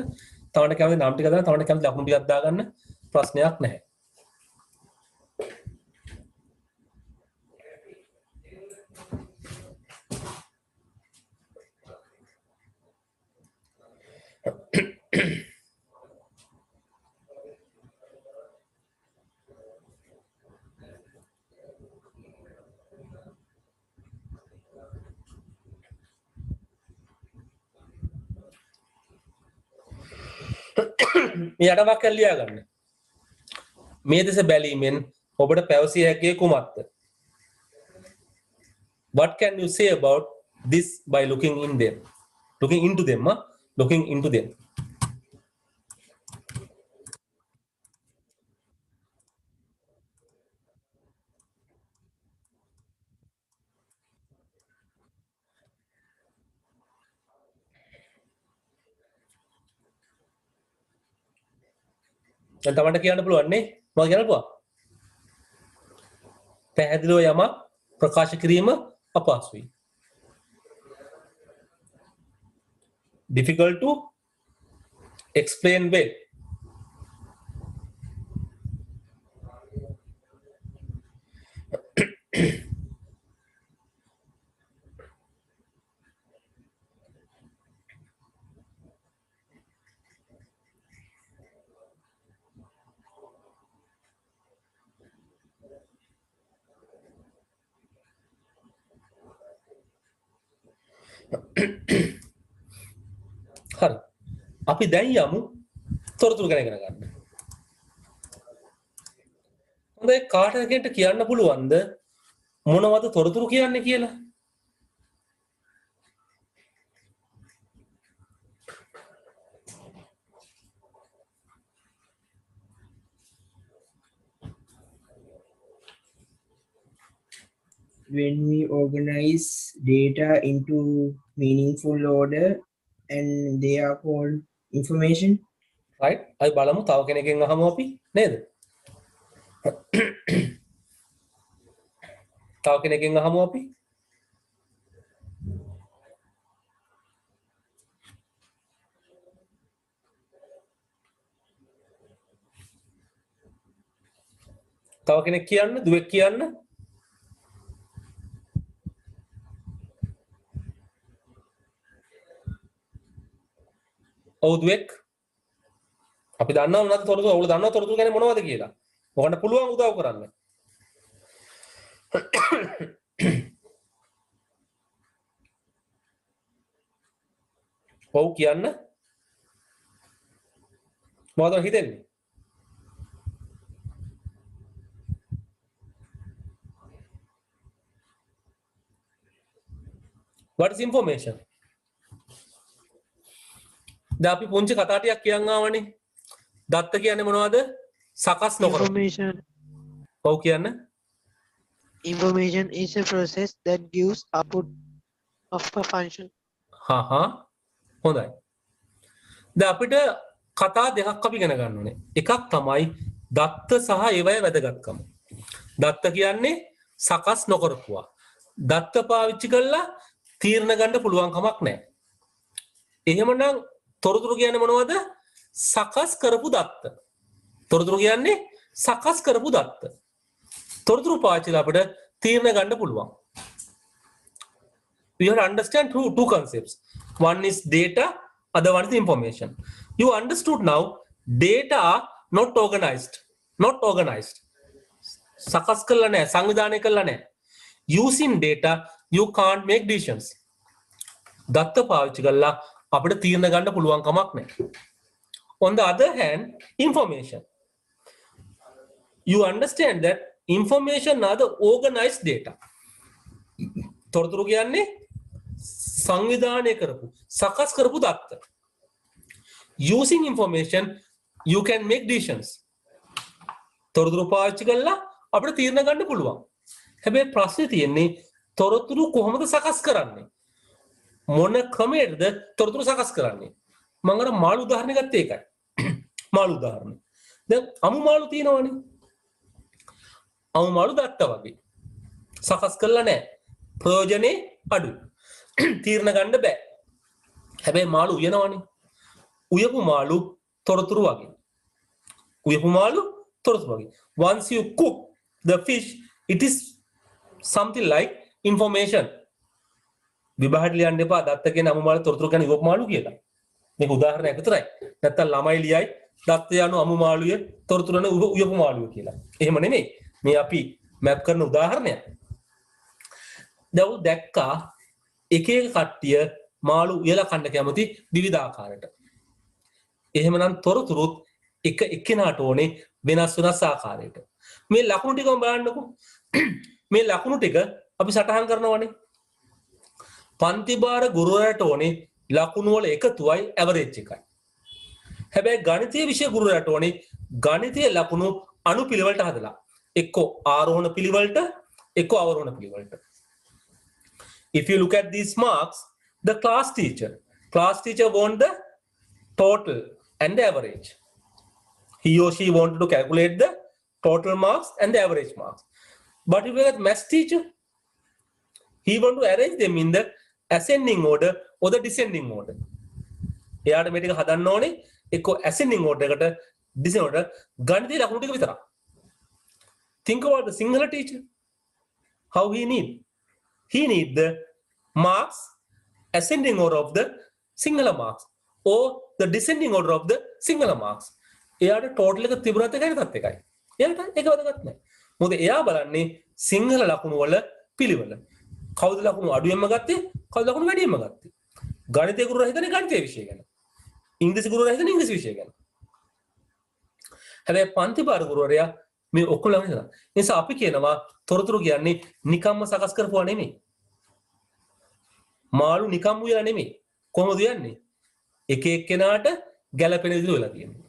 තවන්න කැමති නම් ටික දාන්න, තවන්න කැමති ලකුණු ටිකක් දාගන්න. ප්‍රශ්නයක් නැහැ. මේ යටවක් ලියා ගන්න. මේ දෙස බැලීමෙන් ඔබට පැවසිය හැකියි කුමක්ද? What can you say about this by looking in them? Looking into them, looking into them. දැන් තමන්ට කියන්න පුළුවන් නේ මම කියන්න පුළුවන් පැහැදිලිව යමක් ප්‍රකාශ කිරීම අපහසුයි difficult to explain well. හරි අපි දැන් යමු තොරතුරු ගැන ඉගෙන ගන්න. හොඳයි කාටද කියන්න පුළුවන්ද මොනවද තොරතුරු කියන්නේ කියලා? When we organize data into meaningful order and they are called information. right අයි බලමු තව කෙනෙක්ගෙන් අහමු අපි නේද? තව කෙනෙක්ගෙන් අහමු අපි. තව කෙනෙක් කියන්න දුවෙක් කියන්න. ඔව් දුවෙක් අපි දන්නවා මොනවද තොරතුරු ඔයගොල්ලෝ දන්නවා තොරතුරු කියන්නේ මොනවද කියලා. ඔයගොල්ලන්ට පුළුවන් උදව් කරන්න. ඔව් කියන්න. මොකද හිතෙන්නේ? What is information? දැන් අපි පුංචි කතා ටිකක් කියන් ආවනේ. දත්ත කියන්නේ මොනවද? සකස් නොකර. information. ඔව් කියන්න. Information is a process that gives output of a function. හොඳයි. දැන් අපිට කතා දෙකක් අපි ඉගෙන ගන්න ඕනේ. එකක් තමයි දත්ත සහ ඒවයේ වැදගත්කම. දත්ත කියන්නේ සකස් නොකරපුවා. දත්ත පාවිච්චි කරලා තීරණ ගන්න පුළුවන් කමක් නැහැ. එහෙමනම් තොරතුරු කියන්නේ මොනවද? සකස් කරපු දත්ත. තොරතුරු කියන්නේ සකස් කරපු දත්ත. තොරතුරු පාවිච්චි කරලා අපිට තීරණ ගන්න පුළුවන්. We have to understand two concepts. One is data, other one is information. You understood now, data are not organized. Not organized. සකස් කරලා නැහැ, සංවිධානය කරලා නැහැ. Using data, you can't make decisions. දත්ත පාවිච්චි කරලා අපිට තීරණ ගන්න පුළුවන් කමක් නැහැ. On the other hand, information. You understand that information are the organized data. තොරතුරු කියන්නේ සංවිධානය කරපු සකස් කරපු දත්ත. Using information, you can make decisions. තොරතුරු පාවිච්චි කරලා අපිට තීරණ ගන්න පුළුවන්. හැබැයි ප්‍රශ්නේ තියෙන්නේ තොරතුරු කොහොමද සකස් කරන්නේ? මොන ක්‍රමයකද තොරතුරු සකස් කරන්නේ? මම අර මාළු උදාහරණ ගත්තේ ඒකයි. මාළු උදාහරණ. දැන් අමු මාළු තියෙනවනේ. අමු මාළු දත්ත වගේ. සකස් කරලා නැහැ. ප්‍රයෝජනේ අඩුයි. තීරණ ගන්න බෑ. හැබැයි මාළු උයනවනේ. උයපු මාළු තොරතුරු වගේ. උයපු මාළු තොරතුරු වගේ. Once you cook the fish, it is something like information. විභාගයට ලියන්න එපා දත්ත කියන අමු මාළු තොරතුරු ගැන උයපු මාළු කියලා. මේක උදාහරණයක් විතරයි. නැත්තම් ළමයි ලියයි දත්ත යනු අමු මාළුවේ තොරතුරු යන උයපු මාළුව කියලා. එහෙම නෙමෙයි. මේ අපි මැප් කරන උදාහරණයක්. දැන් දැක්කා එක එක කට්ටිය මාළු උයලා කන්න කැමති විවිධ ආකාරයට. එහෙමනම් තොරතුරුත් එක එක්කෙනාට ඕනේ වෙනස් වෙනස් ආකාරයට. මේ ලකුණු ටිකම බලන්නකෝ. මේ ලකුණු ටික අපි සටහන් කරනවානේ. පන්ති භාර ගුරුවරයාට ඕනේ ලකුණු වල එකතුවයි ඇවරේජ් එකයි. හැබැයි ගණිතීය විෂය ගුරුවරයාට ඕනේ ගණිතීය ලකුණු අනුපිළිවෙලට හදලා. එක්කෝ ආරෝහණ පිළිවෙලට එක්කෝ අවරෝහණ පිළිවෙලට. If you look at these marks, the class teacher want the total and the average. He or she wanted to calculate the total marks and the average marks. But if you look at maths teacher, he want to arrange them in the ascending order or the descending order. එයාට මේ ටික හදන්න ඕනේ එක්කෝ ascending order එකට descending order ගණිතය ලකුණු ටික විතරක්. Think about the Sinhala teacher. How he need the marks ascending order of the Sinhala marks or the descending order of the Sinhala marks. එයාට total එක තිබුණත් එකයි නැත්ත් එකයි. එයාට ඒක වැදගත් නැහැ. මොකද එයා බලන්නේ සිංහල ලකුණු වල පිළිවෙල. කවුද ලකුණු අඩුවෙන්ම ගත්තේ? කවුද ලකුණු වැඩියෙන්ම ගත්තේ? ගණිතය ගුරුවරයා හිතන්නේ ගණිතය විෂය ගැන. ඉංග්‍රීසි ගුරුවරයා හිතන්නේ ඉංග්‍රීසි විෂය ගැන. හැබැයි පන්ති භාර ගුරුවරයා මේ ඔක්කොම හිතනවා. ඒ නිසා අපි කියනවා තොරතුරු කියන්නේ නිකම්ම සකස් කරපුවා නෙමෙයි. මාළු නිකම් උයලා නෙමෙයි. කොහොමද යන්නේ? එක එක්කෙනාට ගැළපෙන විදිහට උයලා තියෙනවා.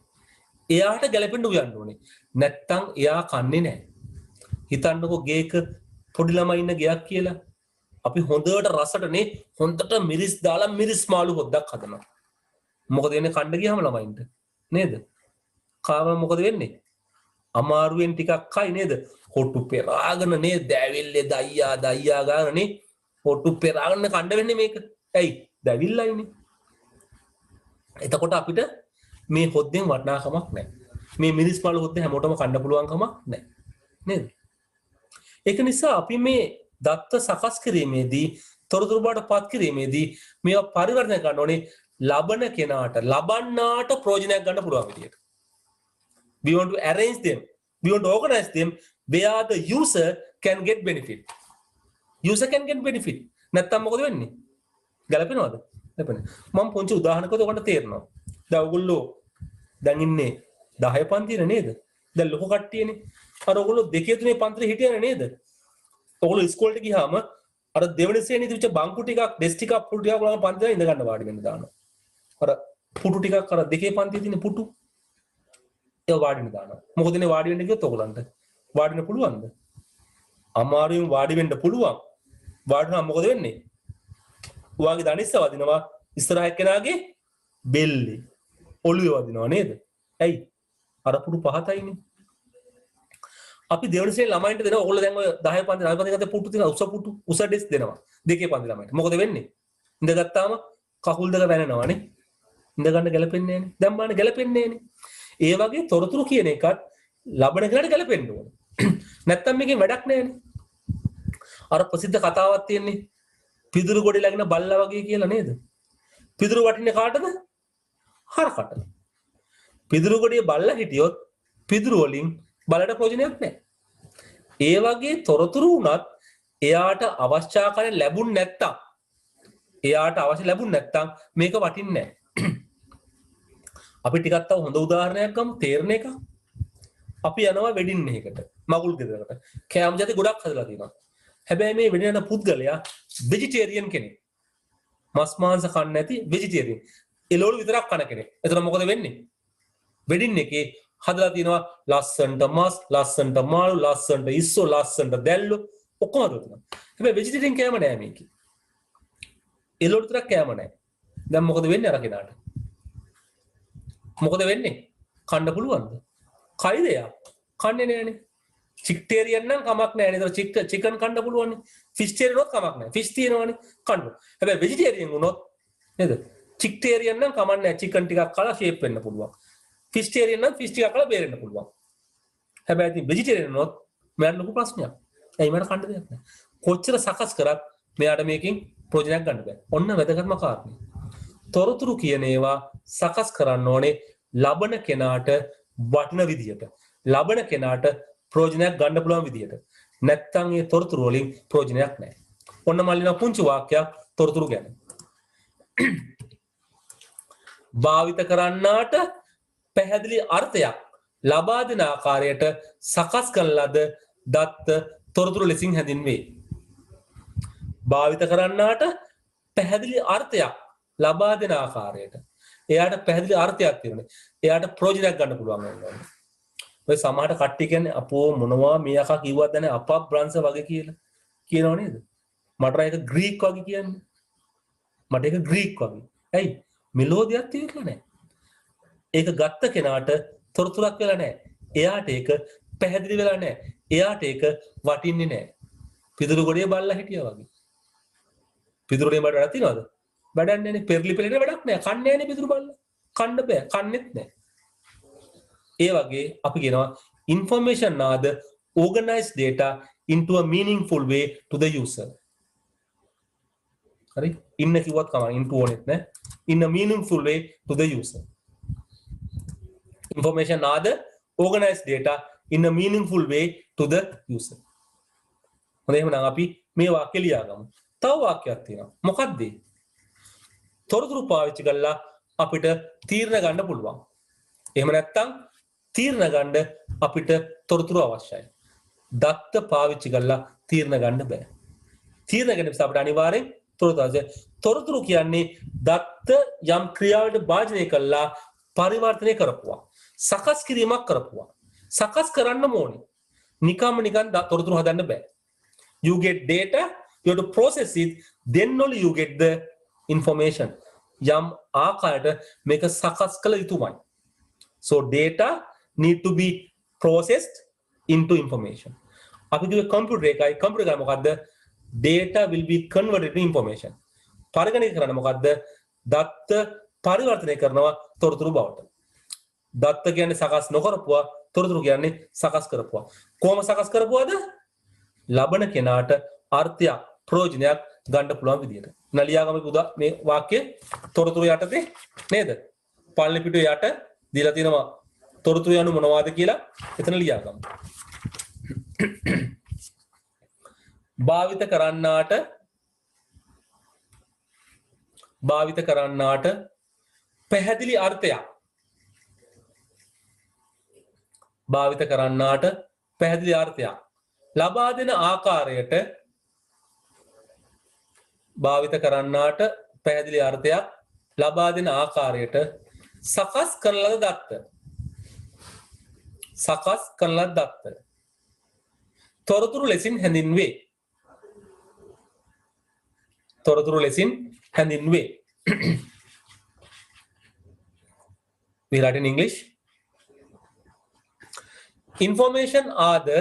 එයාට ගැළපෙන්න උයන්න ඕනේ. නැත්තම් එයා කන්නේ නැහැ. හිතන්නකෝ ගේක පොඩි ළමයි ඉන්න ගයක් කියලා. අපි හොඳට රසටනේ හොඳට මිරිස් දාලා මිරිස් මාළු හොද්දක් හදනවා. මොකද වෙන්නේ කන්න ගියාම ළමයින්ට? නේද? කාම මොකද වෙන්නේ? අමාරුවෙන් ටිකක් කයි නේද? හොට්ටු පෙරාගෙන නේද? දැවිල්ලේ දයියා ගානනේ හොට්ටු පෙරාගෙන කන්න වෙන්නේ මේක. ඇයි? දැවිල්ලයිනේ. එතකොට අපිට මේ හොද්දෙන් වටිනාකමක් නැහැ. මේ මිරිස් මාළු හොද්ද හැමෝටම කන්න පුළුවන් කමක් නැහැ. නේද? ඒක නිසා අපි මේ දත්ත සකස් කිරීමේදී තොරතුරු බවට පත් කිරීමේදී මේවා පරිවර්තනය කරන්න ඕනේ ලබන්නාට ප්‍රයෝජනයක් ගන්න පුළුවන් විදියට. We want to arrange them. We want to organize them where the user can get benefit. User can get benefit. නැත්තම් මොකද වෙන්නේ? ගැලපෙනවද? ගැලපෙන්නේ. මම පොන්චි උදාහරණයකට ඔයගොල්ලන්ට තේරෙනවා. දැන් ඔයගොල්ලෝ දැන් ඉන්නේ 10 පන්තියේ නේද? දැන් ලොකු කට්ටියනේ. අර ඔයගොල්ලෝ 2 3 පන්තියේ හිටියනේ නේද? ඔයගොල්ලෝ ඉස්කෝලේට ගියාම අර දෙවෙනි ශ්‍රේණියේ තිබිච්ච බංකු ටිකක් ඩෙස්ක් ටිකක් පුටු ටිකක් ඔයගොල්ලෝ පන්තියේ ඉඳ ගන්න වාඩි වෙන්න දානවා. අර පුටු ටිකක් අර 2 පන්තියේ තියෙන පුටු ඒ වාඩි වෙන්න දානවා. මොකද ඉන්නේ වාඩි වෙන්න කිව්වොත් ඔයගොල්ලන්ට වාඩි වෙන්න පුළුවන්ද? අමාරුවෙන් වාඩි වෙන්න පුළුවන්. වාඩි වුණාම මොකද වෙන්නේ? ඔයාගේ දණිස්ස වදිනවා ඉස්සරහ එක්කෙනාගේ බෙල්ලේ. ඔළුවේ වදිනවා නේද? ඇයි? අර පුඩු පහතයිනේ. අපි දෙවන ශ්‍රේණි ළමයින්ට දෙනවා ඕගොල්ලෝ දැන් ඔය 10 පන්ති 9 පන්ති ගත්තේ පුටු තියෙන උස පුටු උස ඩෙස් දෙනවා. දෙකේ පන්ති ළමයින්ට. මොකද වෙන්නේ? ඉඳගත්තාම කකුල් දෙක වැනෙනවානේ. ඉඳ ගන්න ගැලපෙන්නේ නැහනේ. දැන් බලන්න ගැලපෙන්නේ නැහනේ. ඒ වගේ තොරතුරු කියන එකත් ලබන කෙනාට ගැලපෙන්න ඕනේ. නැත්තම් මේකෙන් වැඩක් නැහනේ. අර ප්‍රසිද්ධ කතාවක් තියෙන්නේ පිදුරු ගොඩේ ලගින බල්ලා වගේ කියලා නේද? පිදුරු වටින්නේ කාටද? හරකට. පිදුරු ගොඩේ බල්ලා හිටියොත් පිදුරු වලින් බලට ප්‍රයෝජනයක් නැහැ. ඒ වගේ තොරතුරු උනත් එයාට අවශ්‍ය ආකාරයෙන් ලැබුණ නැත්තම් මේක වටින්නේ නැහැ. අපි ටිකක් තව හොඳ උදාහරණයක් ගමු තේරෙන එක. අපි යනවා වෙඩින් එකකට මගුල් ගෙදරකට. කෑම ජාති ගොඩක් හදලා තියෙනවා. හැබැයි මේ වෙඩින් යන පුද්ගලයා වෙජිටේරියන් කෙනෙක්. මස් මාංශ කන්නේ නැති වෙජිටේරියන්. එළවලු විතරක් කන කෙනෙක්. එතකොට මොකද වෙන්නේ? වෙඩින් එකේ හදලා තියෙනවා ලස්සන්ට මස්, ලස්සන්ට මාළු, ලස්සන්ට ඉස්සෝ, ලස්සන්ට දැල්ලු ඔක්කොම හදලා තියෙනවා. හැබැයි වෙජිටේරියන් කෑම නෑ මේකේ. එළවලු විතරක් කෑම නෑ. දැන් මොකද වෙන්නේ අර කෙනාට? මොකද වෙන්නේ? කන්න පුළුවන්ද? කයිද යා? කන්නේ නෑනේ. චික්ටේරියන් නම් කමක් නෑනේ. ඒතර චිකන් කන්න පුළුවන්නේ. ෆිෂ්ටේරියන් උනොත් කමක් නෑ. ෆිෂ් තියෙනවනේ කන්න. හැබැයි වෙජිටේරියන් උනොත් නේද? චික්ටේරියන් නම් කමක් නෑ. චිකන් ටිකක් කලා ෂේප් වෙන්න පුළුවන්. ෆිෂ්ටේරියන් නම් ෆිෂ් ටිකක් කලා බේරෙන්න පුළුවන්. හැබැයි ඉතින් වෙජිටේරියන් උනොත් මෙයාට ලොකු ප්‍රශ්නයක්. ඇයි මට කන්න දෙයක් නෑ. කොච්චර සකස් කරත් මෙයාට මේකෙන් ප්‍රයෝජනයක් ගන්න බෑ. ඔන්න වැදගත්ම කාරණේ. තොරතුරු කියන ඒවා සකස් කරන්න ඕනේ ලබන කෙනාට වටින විදියට. ලබන කෙනාට ප්‍රයෝජනයක් ගන්න පුළුවන් විදියට. නැත්තම් ඒ තොරතුරු වලින් ප්‍රයෝජනයක් නැහැ. ඔන්න මල්ලිනා පුංචි වාක්‍යයක් තොරතුරු ගැන. භාවිත කරන්නාට පැහැදිලි අර්ථයක් ලබා දෙන ආකාරයට සකස් කරන ලද දත්ත තොරතුරු ලෙසින් හැඳින්වේ. භාවිත කරන්නාට පැහැදිලි අර්ථයක් ලබා දෙන ආකාරයට. එයාට පැහැදිලි අර්ථයක් තියෙනවා. එයාට ප්‍රයෝජනයක් ගන්න පුළුවන් වෙනවා. ඔය සමහරට කට්ටිය කියන්නේ අපෝ මොනවා මේ අකා කිව්වත් දැන අපබ්‍රංශ වගේ කියලා. කියනව නේද? මට ඒක ග්‍රීක් වගේ කියන්නේ. මට ඒක ග්‍රීක් වගේ. ඇයි? මෙලෝදියක් තියෙන්නේ නැහැ. ඒක ගත්ත කෙනාට තොරතුරක් වෙලා නැහැ. එයාට ඒක පැහැදිලි වෙලා නැහැ. එයාට ඒක වටින්නේ නැහැ. පිදුරු ගොඩේ බල්ලා හිටියා වගේ. පිදුරු ගොඩේ බල්ලා වැඩක් තියනවද? වැඩක් නැහැනේ. පෙරලි පෙරලි වැඩක් නැහැ. කන්නේ නැහැනේ පිදුරු බල්ලා. කන්න බෑ. කන්නේත් නැහැ. ඒ වගේ අපි කියනවා information are the organized data into a meaningful way to the user. හරි? ඉන්න කිව්වත් කමක් into ඕනෙත් නෑ. In a meaningful way to the user. Information are the organized data in a meaningful way to the user. හොඳයි එහෙනම් අපි මේ වාක්‍ය ලියාගමු. තව වාක්‍යයක් තියෙනවා. මොකක්ද? තොරතුරු පාවිච්චි කරලා අපිට තීරණ ගන්න පුළුවන්. එහෙම නැත්නම් තීරණ ගන්න අපිට තොරතුරු අවශ්‍යයි. දත්ත පාවිච්චි කරලා තීරණ ගන්න බෑ. තීරණ ගන්න අපිට අනිවාර්යෙන් තොරතුරු කියන්නේ දත්ත යම් ක්‍රියාවකට භාජනය කළා පරිවර්තනය කරපුවා. සකස් කිරීමක් කරපුවා. සකස් කරන්න ඕනේ. නිකන් තොරතුරු හදන්න බෑ. You get data, you have to process it, then only you get the information. යම් ආකාරයට මේක සකස් කළ යුතුමයි. So data need to be processed into information. අපි කිව්වේ කම්පියුටර් එකයි කම්පියුටර් එක මොකද්ද? data will be converted to information. පරිගණනය කරන්නේ මොකද්ද? දත්ත පරිවර්තනය කරනවා තොරතුරු බවට. දත්ත කියන්නේ සකස් නොකරපුවා, තොරතුරු කියන්නේ සකස් කරපුවා. කොහොම සකස් කරපුවාද? ලබන කෙනාට අර්ථයක් ප්‍රයෝජනයක් ගන්න පුළුවන් විදියට. නලියාගම පුදා මේ වාක්‍ය තොරතුරු යටතේ නේද? පළල පිටුවේ යට දීලා තියෙනවා තොරතුරු යනු මොනවාද කියලා එතන ලියාගමු. භාවිත කරන්නාට පැහැදිලි අර්ථයක්. භාවිත කරන්නාට පැහැදිලි අර්ථයක් ලබා දෙන ආකාරයට භාවිත කරන්නාට පැහැදිලි අර්ථයක් ලබා දෙන ආකාරයට සකස් කරන ලද දත්ත. සකස් කරන ලද දත්ත තොරතුරු ලෙසින් හැඳින්වේ. තොරතුරු ලෙසින් හැඳින්වේ. We write in English. Information are the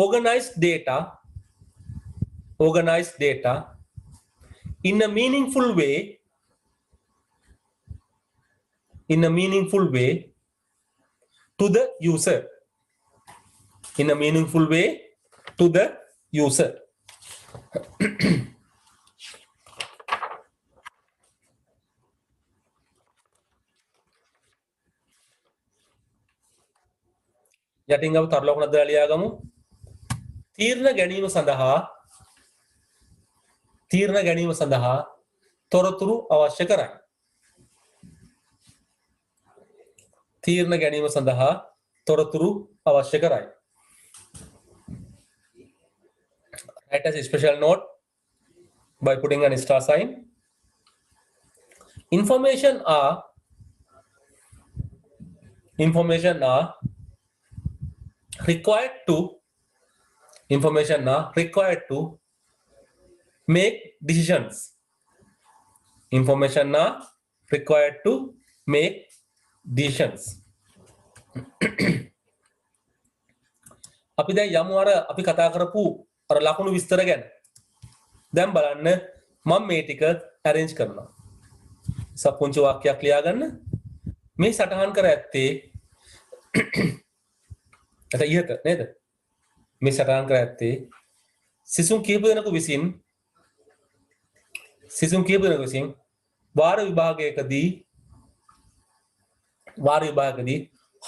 organized data in a meaningful way to the user. In a meaningful way to the user. යටින් අපි තරලෝකන දාලා ලියාගමු. තීරණ ගැනීම සඳහා තොරතුරු අවශ්‍ය කරයි. තීරණ ගැනීම සඳහා තොරතුරු අවශ්‍ය කරයි. Write as a special note by putting an star sign. Information are required to make decisions. Information are required to make decisions. අපි දැන් යමු අර අපි කතා කරපු අර ලකුණු විස්තර ගැන. දැන් බලන්න මම මේ ටික arrange කරනවා. සපුංචි වාක්‍යයක් ලියා ගන්න. මේ සටහන් කර ඇත්තේ අත ඉහත නේද? මේ සටහන් කර ඇත්තේ සිසුන් කීප දෙනෙකු විසින් වාර විභාගයකදී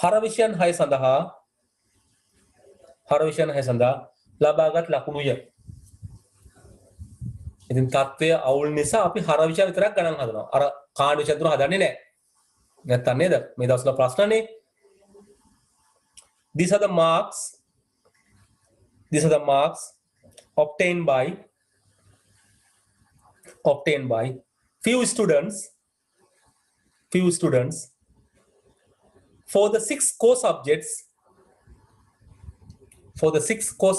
හර විෂයන් 6 සඳහා ලබාගත් ලකුණුය. ඉතින් තත්ත්වය අවුල් නිසා අපි හර විෂය විතරක් ගණන් හදනවා. අර කාණ්ඩ විෂය තුන හදන්නේ නැහැ. නැත්තම් නේද? මේ දවස්වල ප්‍රශ්නනේ. These are the marks obtained by few students for the 6 core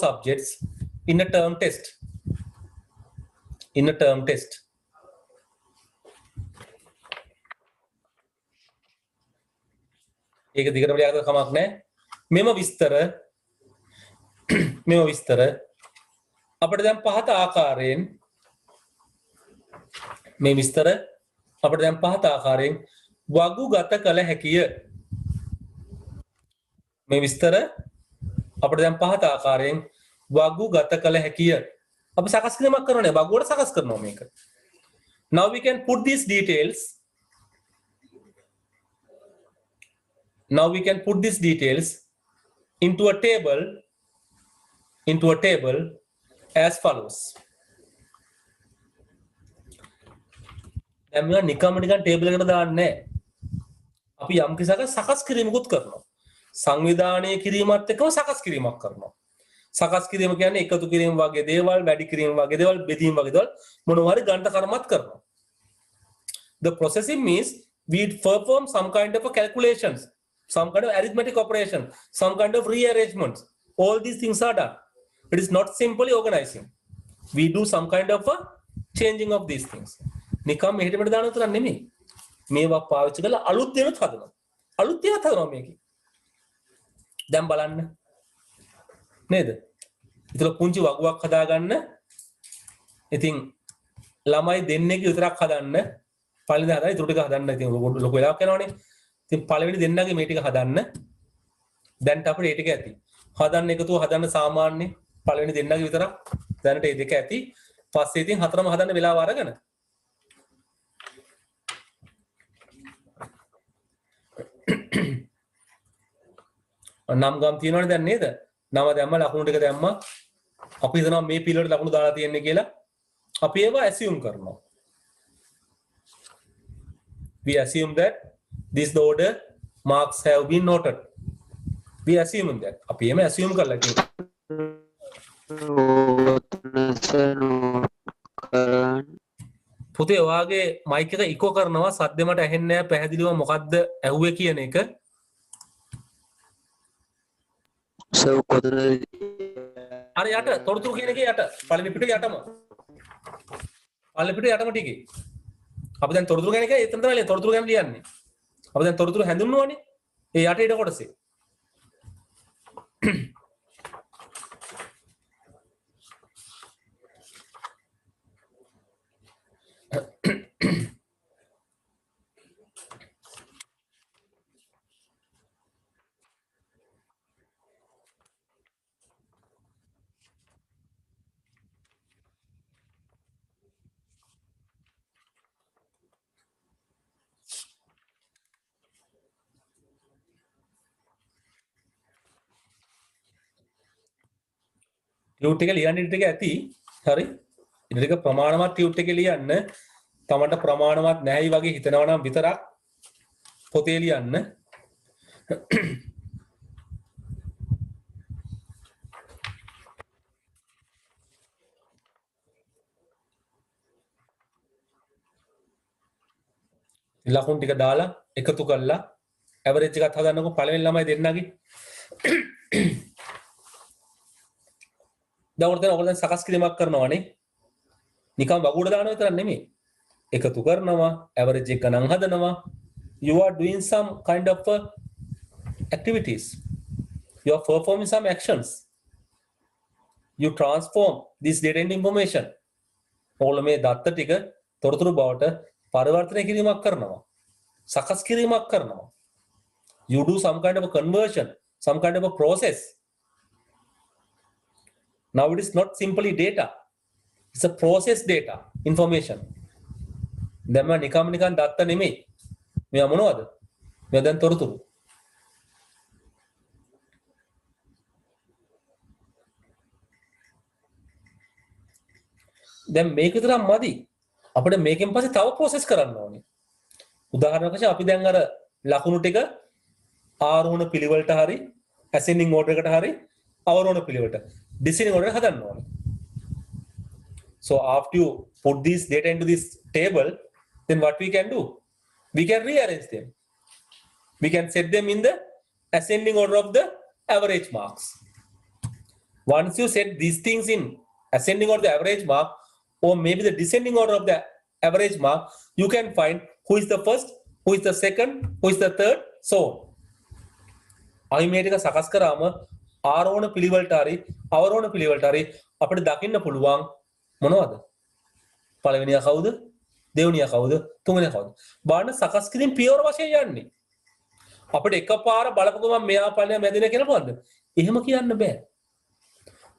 subjects in a term test. ඒක දිගටම ලියාගන්න කමක් නැහැ. මෙම විස්තර අපිට දැන් පහත ආකාරයෙන් වගුගත කළ හැකිය. අපි සකස් කිරීමක් කරනවා නේ වගුවට සකස් කරනවා මේක. Now we can put these details into a table as follows. දැන් මේවා නිකම්ම නිකන් ටේබල් එකකට දාන්නේ නැහැ. අපි යම් කිසක සකස් කිරීමකුත් කරනවා. සංවිධානය කිරීමත් එක්කම සකස් කිරීමක් කරනවා. සකස් කිරීම කියන්නේ එකතු කිරීම වගේ දේවල්, වැඩි කිරීම වගේ දේවල්, බෙදීම වගේ දේවල් මොනවා හරි ගණිත කර්මත් කරනවා. The processing means we perform some kind of a calculations, some kind of arithmetic operation, some kind of rearrangements. All these things are done. It is not simply organizing. We do some kind of a changing of these things. නිකම් මෙහෙට මෙහෙට දාන උතර නෙමෙයි. මේවා පාවිච්චි කරලා අලුත් දේවල් හදනවා. අලුත් දේවල් හදනවා මේකේ. දැන් බලන්න. නේද? ඒතර පුංචි වගුවක් හදාගන්න. ඉතින් ළමයි දෙන්නෙක්ගේ විතරක් හදන්න. පළවෙනි හදලා ඊටු ටික හදන්න. ඉතින් ලොකු වෙලාවක් යනවනේ. ඉතින් පළවෙනි දෙන්නගේ මේ ටික හදන්න. දැන්ට අපිට ඒ ටික ඇති. හදන්න එකතුව හදන්න සාමාන්‍ය පළවෙනි දෙන්නගේ විතරක්. දැනට මේ දෙක ඇති. පස්සේ ඉතින් හතරම හදන්න වෙලාව අරගෙන නම් ගම් තියෙනවනේ දැන් නේද? නම දැම්ම ලකුණු ටික දැම්ම අපි හිතනවා මේ පිළිවෙලට ලකුණු දාලා තියෙන්නේ කියලා. අපි ඒව assume කරනවා. We assume that this the order marks have been noted. We assume that. අපි එම assume කරලා තියෙනවා. පුතේ ඔයාගේ මයික් එක ඉකෝ කරනවා සද්ද මට ඇහෙන්නේ නැහැ පැහැදිලිව මොකද්ද ඇහුවේ කියන එක. So අර යට තොරතුරු කියන එකේ යට පළවෙනි පිටුවේ යටම. පළවෙනි පිටුවේ යටම ටිකේ. අපි දැන් තොරතුරු ගැන එක එතන තමයි තොරතුරු ගැන ලියන්නේ. අපි දැන් තොරතුරු හැඳින්වුවානේ. ඒ යට ඊට කොටසේ. ටියුට් එක ලියන්න ඉදිරියට එක ඇති. හරි. ඉදිරියට ප්‍රමාණවත් ටියුට් එක ලියන්න. තමන්ට ප්‍රමාණවත් නැහැයි වගේ හිතනවා නම් විතරක් පොතේ ලියන්න. ලකුණු ටික දාලා එකතු කරලා ඇවරේජ් එකත් හදන්නකො පළවෙනි ළමයි දෙන්නගේ. දැන් ඔයගොල්ලෝ සකස් කිරීමක් කරනවානේ. නිකන් වගුඩ දානවා විතරක් නෙමෙයි. එකතු කරනවා, ඇවරේජ් එක ගණන් හදනවා. You are doing some kind of activities. You are performing some actions. You transform this data into information. ඔයගොල්ලෝ මේ දත්ත ටික තොරතුරු බවට පරිවර්තනය කිරීමක් කරනවා. සකස් කිරීමක් කරනවා. You do some kind of a conversion, some kind of a process. Now it is not simply data. It's a process data, information. දැන් මම නිකන් දත්ත නෙමෙයි. මෙයා මොනවද? මෙයා දැන් තොරතුරු. දැන් මේක විතරක් මදි. අපිට මේකෙන් පස්සේ තව process කරන්න ඕනේ. උදාහරණයක් වශයෙන් අපි දැන් අර ලකුණු ටික ආරෝහණ පිළිවෙලට හරි ascending order එකට හරි අවරෝහණ පිළිවෙලට descending order හදන්න ඕනේ. So after you put this data into this table, then what we can do? We can rearrange them. We can set them in the ascending order of the average marks. Once you set these things in ascending order of the average mark, or maybe the descending order of the average mark, you can find who is the first, who is the second, who is the third, so on. අපි මේ ටික සකස් කරාම ආරෝහණ පිළිවෙලට හරි අවරෝහණ පිළිවෙලට හරි අපිට දකින්න පුළුවන් මොනවද? පළවෙනියා කවුද? දෙවෙනියා කවුද? තුන්වෙනියා කවුද? බලන්න සකස් කිරීම පියවර වශයෙන් යන්නේ. අපිට එකපාර බලපු ගමන් මෙයා පළවෙනියා මැදින කියලා පුළුවන්ද? එහෙම කියන්න බෑ.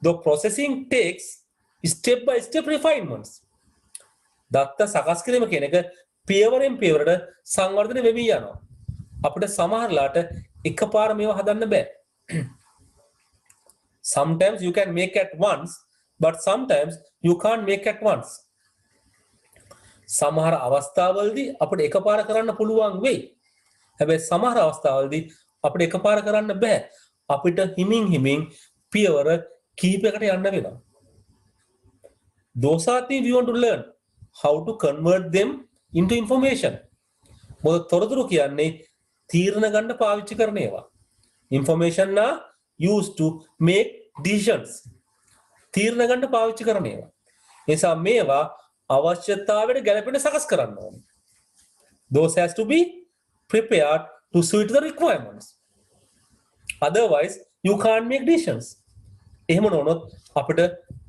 The processing takes step by step refinements. දත්ත සකස් කිරීම කියන එක පියවරෙන් පියවරට සංවර්ධනය වෙවි යනවා. අපිට සමහරලාට එකපාර මේව හදන්න බෑ. Sometimes you can make at once, but sometimes you can't make at once. සමහර අවස්ථාවලදී අපිට එකපාර කරන්න පුළුවන් වෙයි. හැබැයි සමහර අවස්ථාවලදී අපිට එකපාර කරන්න බෑ. අපිට හිමින් පියවර කීපයකට යන්න වෙනවා. Those are things we want to learn how to convert them into information. මොකද තොරතුරු කියන්නේ තීරණ ගන්න පාවිච්චි කරන ඒවා. Information are used to make decisions. තීරණ ගන්න පාවිච්චි කරන ඒවා. ඒ නිසා මේවා අවශ්‍යතාවයට ගැලපෙන සකස් කරන්න ඕනේ. Those has to be prepared to suit the requirements. Otherwise you can't make decisions. එහෙම නොවුනොත් අපිට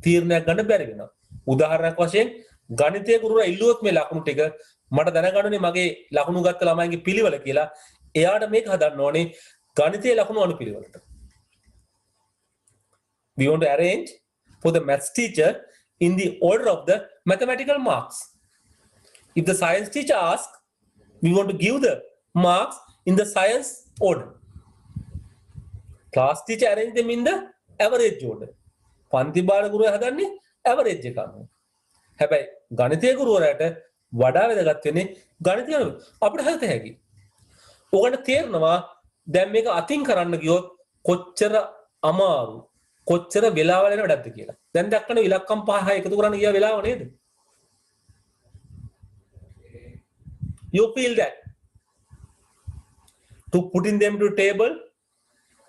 තීරණයක් ගන්න බැරි වෙනවා. උදාහරණයක් වශයෙන් ගණිතයේ ගුරුවරයා ඉල්ලුවොත් මේ ලකුණු ටික මට දැනගන්නනේ මගේ ලකුණු ගත්ත ළමයින්ගේ පිළිවෙල කියලා. එයාට මේක හදන්න ඕනේ ගණිතයේ ලකුණු අනුපිළිවෙලට. We want to arrange for the maths teacher in the order of the mathematical marks. If the science teacher asks, we want to give the marks in the science order. Class teacher arrange them in the average order. පන්ති බාර ගුරුවරයා හදන්නේ average එක අනුව. හැබැයි ගණිතයේ ගුරුවරයාට වඩා වැදගත් වෙන්නේ ගණිතය අනුව. අපිට හදත හැකි. ඔයගොල්ලන්ට තේරෙනවා දැන් මේක අතින් කරන්න ගියොත් කොච්චර අමාරු කොච්චර වෙලාවල යන වැඩක්ද කියලා. දැන් දක්වන ඉලක්කම් 5 එකතු කරන්න ගිය වෙලාව නේද? You feel that to put in them to table,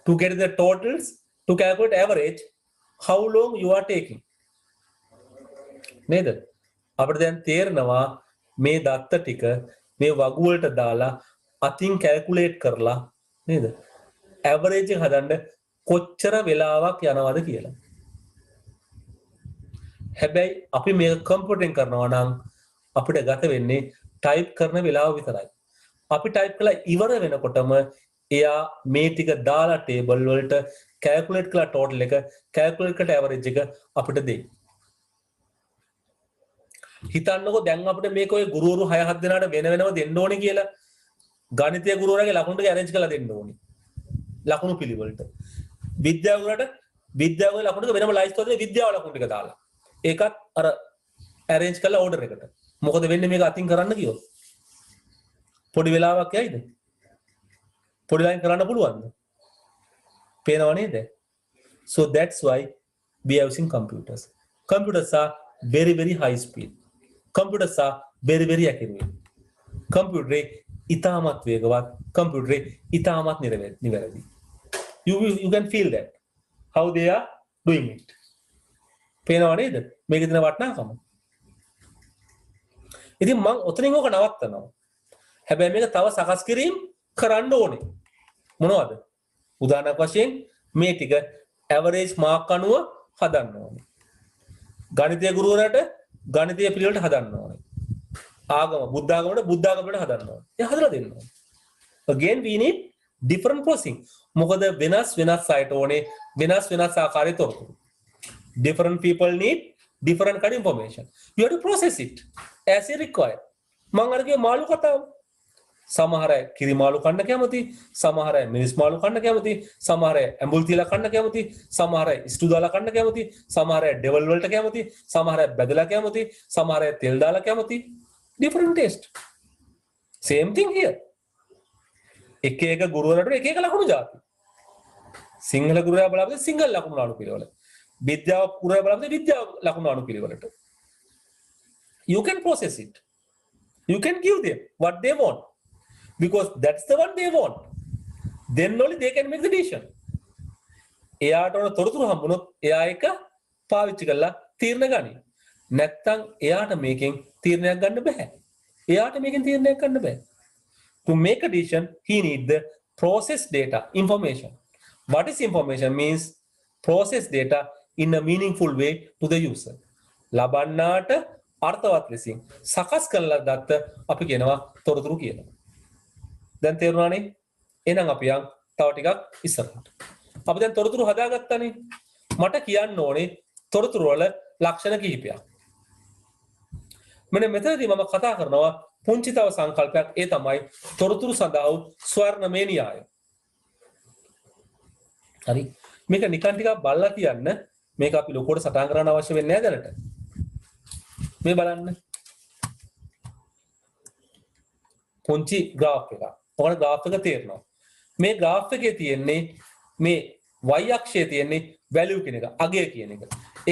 to get the totals, to calculate average, how long you are taking නේද අපිට දැන් තේරෙනවා මේ දත්ත ටික මේ වගු වලට දාලා අතින් කැල්කියුලේට් කරලා නේද ඇවරේජ් එක හදන්න කොච්චර වෙලාවක් යනවද කියලා හැබැයි අපි මේක කම්පියුටරින් කරනවා නම් අපිට ගත වෙන්නේ ටයිප් කරන වෙලාව විතරයි අපි ටයිප් කළා ඉවර වෙනකොටම එයා මේ ටික දාලා ටේබල් වලට කැල්කියුලේට් කළා ටෝටල් එක කැල්කියුලේට් කරලා ඇවරේජ් එක අපිට දෙයි හිතන්නකෝ දැන් අපිට මේක ඔය ගුරුවරු 6-7 දෙනාට වෙන වෙනම දෙන්න ඕනේ කියලා ගණිතය ගුරුවරයාගේ ලකුණු ටික arrange කරලා දෙන්න ඕනේ ලකුණු පිළිවෙලට විද්‍යාව ගුරුවරට විද්‍යාවේ ලකුණු ටික වෙනම ලයිස්ට් කරලා විද්‍යාව ලකුණු ටික දාලා ඒකත් අර arrange කරලා order එකට මොකද වෙන්නේ මේක අතින් කරන්න කියොත් පොඩි වෙලාවක් යයිද පොඩි ලයින් කරන්න පුළුවන්ද පේනව නේද so that's why we are using computers are very high speed computers are very accurate computer ඉතාමත් වේගවත් computer ඉතාමත් නිවැරදි you can feel that how they are doing it පේනව නේද මේකේ තියෙන වටිනාකම ඉතින් මම ඔතනින් ඕක නවත්තනවා හැබැයි මේක තව සකස් කිරීම කරන්න ඕනේ මොනවද උදාහරණයක් වශයෙන් මේ ටික ඇවරේජ් මාක් අනුව හදන්න ඕනේ ගණිතය ගුරුවරයාට ගණිතය පිළිවෙලට හදන්න ඕනේ ආගම බුද්ධ ආගමට බුද්ධ ආගමට හදන්න ඕනේ ඒ හදලා දෙන්න ඕනේ again we need different processing මොකද වෙනස් අයට ඕනේ වෙනස් ආකාරයේ තොරතුරු different people need different kind of information you have to process it as it required මම අරගේ මාළු කතාව සමහර අය කිරි මාළු කන්න කැමති සමහර අය මිරිස් මාළු කන්න කැමති සමහර අය ඇඹුල් තියලා කන්න කැමති සමහර අය ස්ටු දාලා කන්න කැමති සමහර අය ඩෙවල් වලට කැමති සමහර අය බෙදලා කැමති සමහර අය තෙල් දාලා කැමති different taste same thing here එක එක ගුරුවරට එක එක ලකුණු જાති සිංහල ගුරුවරයා බලපෑද සිංහල ලකුණු අනු පිළිවෙල විද්‍යාව ගුරුවරයා බලපෑද විද්‍යාව ලකුණු අනු පිළිවෙලට you can process it you can give them what they want because that's the one they want then only they can make the decision එයාට උන තොරතුරු හම්බුනොත් එයා එක පාවිච්චි කරලා තීරණ ගනි නැත්තම් එයාට මේකෙන් තීරණයක් ගන්න බෑ එයාට මේකෙන් තීරණයක් ගන්න බෑ to make a decision he need the process data information what is information means process data in a meaningful way to the user ලබන්නාට අර්ථවත් ලෙසින් සකස් කරලා ගත්ත අපි කියනවා තොරතුරු කියලා දැන් තේරුණානේ එහෙනම් අපි යන් තව ටිකක් ඉස්සරහට අපි දැන් තොරතුරු හදාගත්තානේ මට කියන්න ඕනේ තොරතුරු වල ලක්ෂණ කිහිපයක් මෙන්න මෙතනදී මම කතා කරනවා පුංචි තව සංකල්පයක් ඒ තමයි තොරතුරු සඳහා වූ ස්වර්ණමය න්‍යාය හරි මේක නිකන් ටිකක් බලලා කියන්න මේක අපි ලොකුවට සටහන් කරන්න අවශ්‍ය වෙන්නේ නැහැ දැනට මේ බලන්න පුංචි graph එකක්. ඔයාලට graph එක තේරෙනවා. මේ graph එකේ තියෙන්නේ මේ y අක්ෂයේ තියෙන්නේ value කියන එක, අගය කියන එක.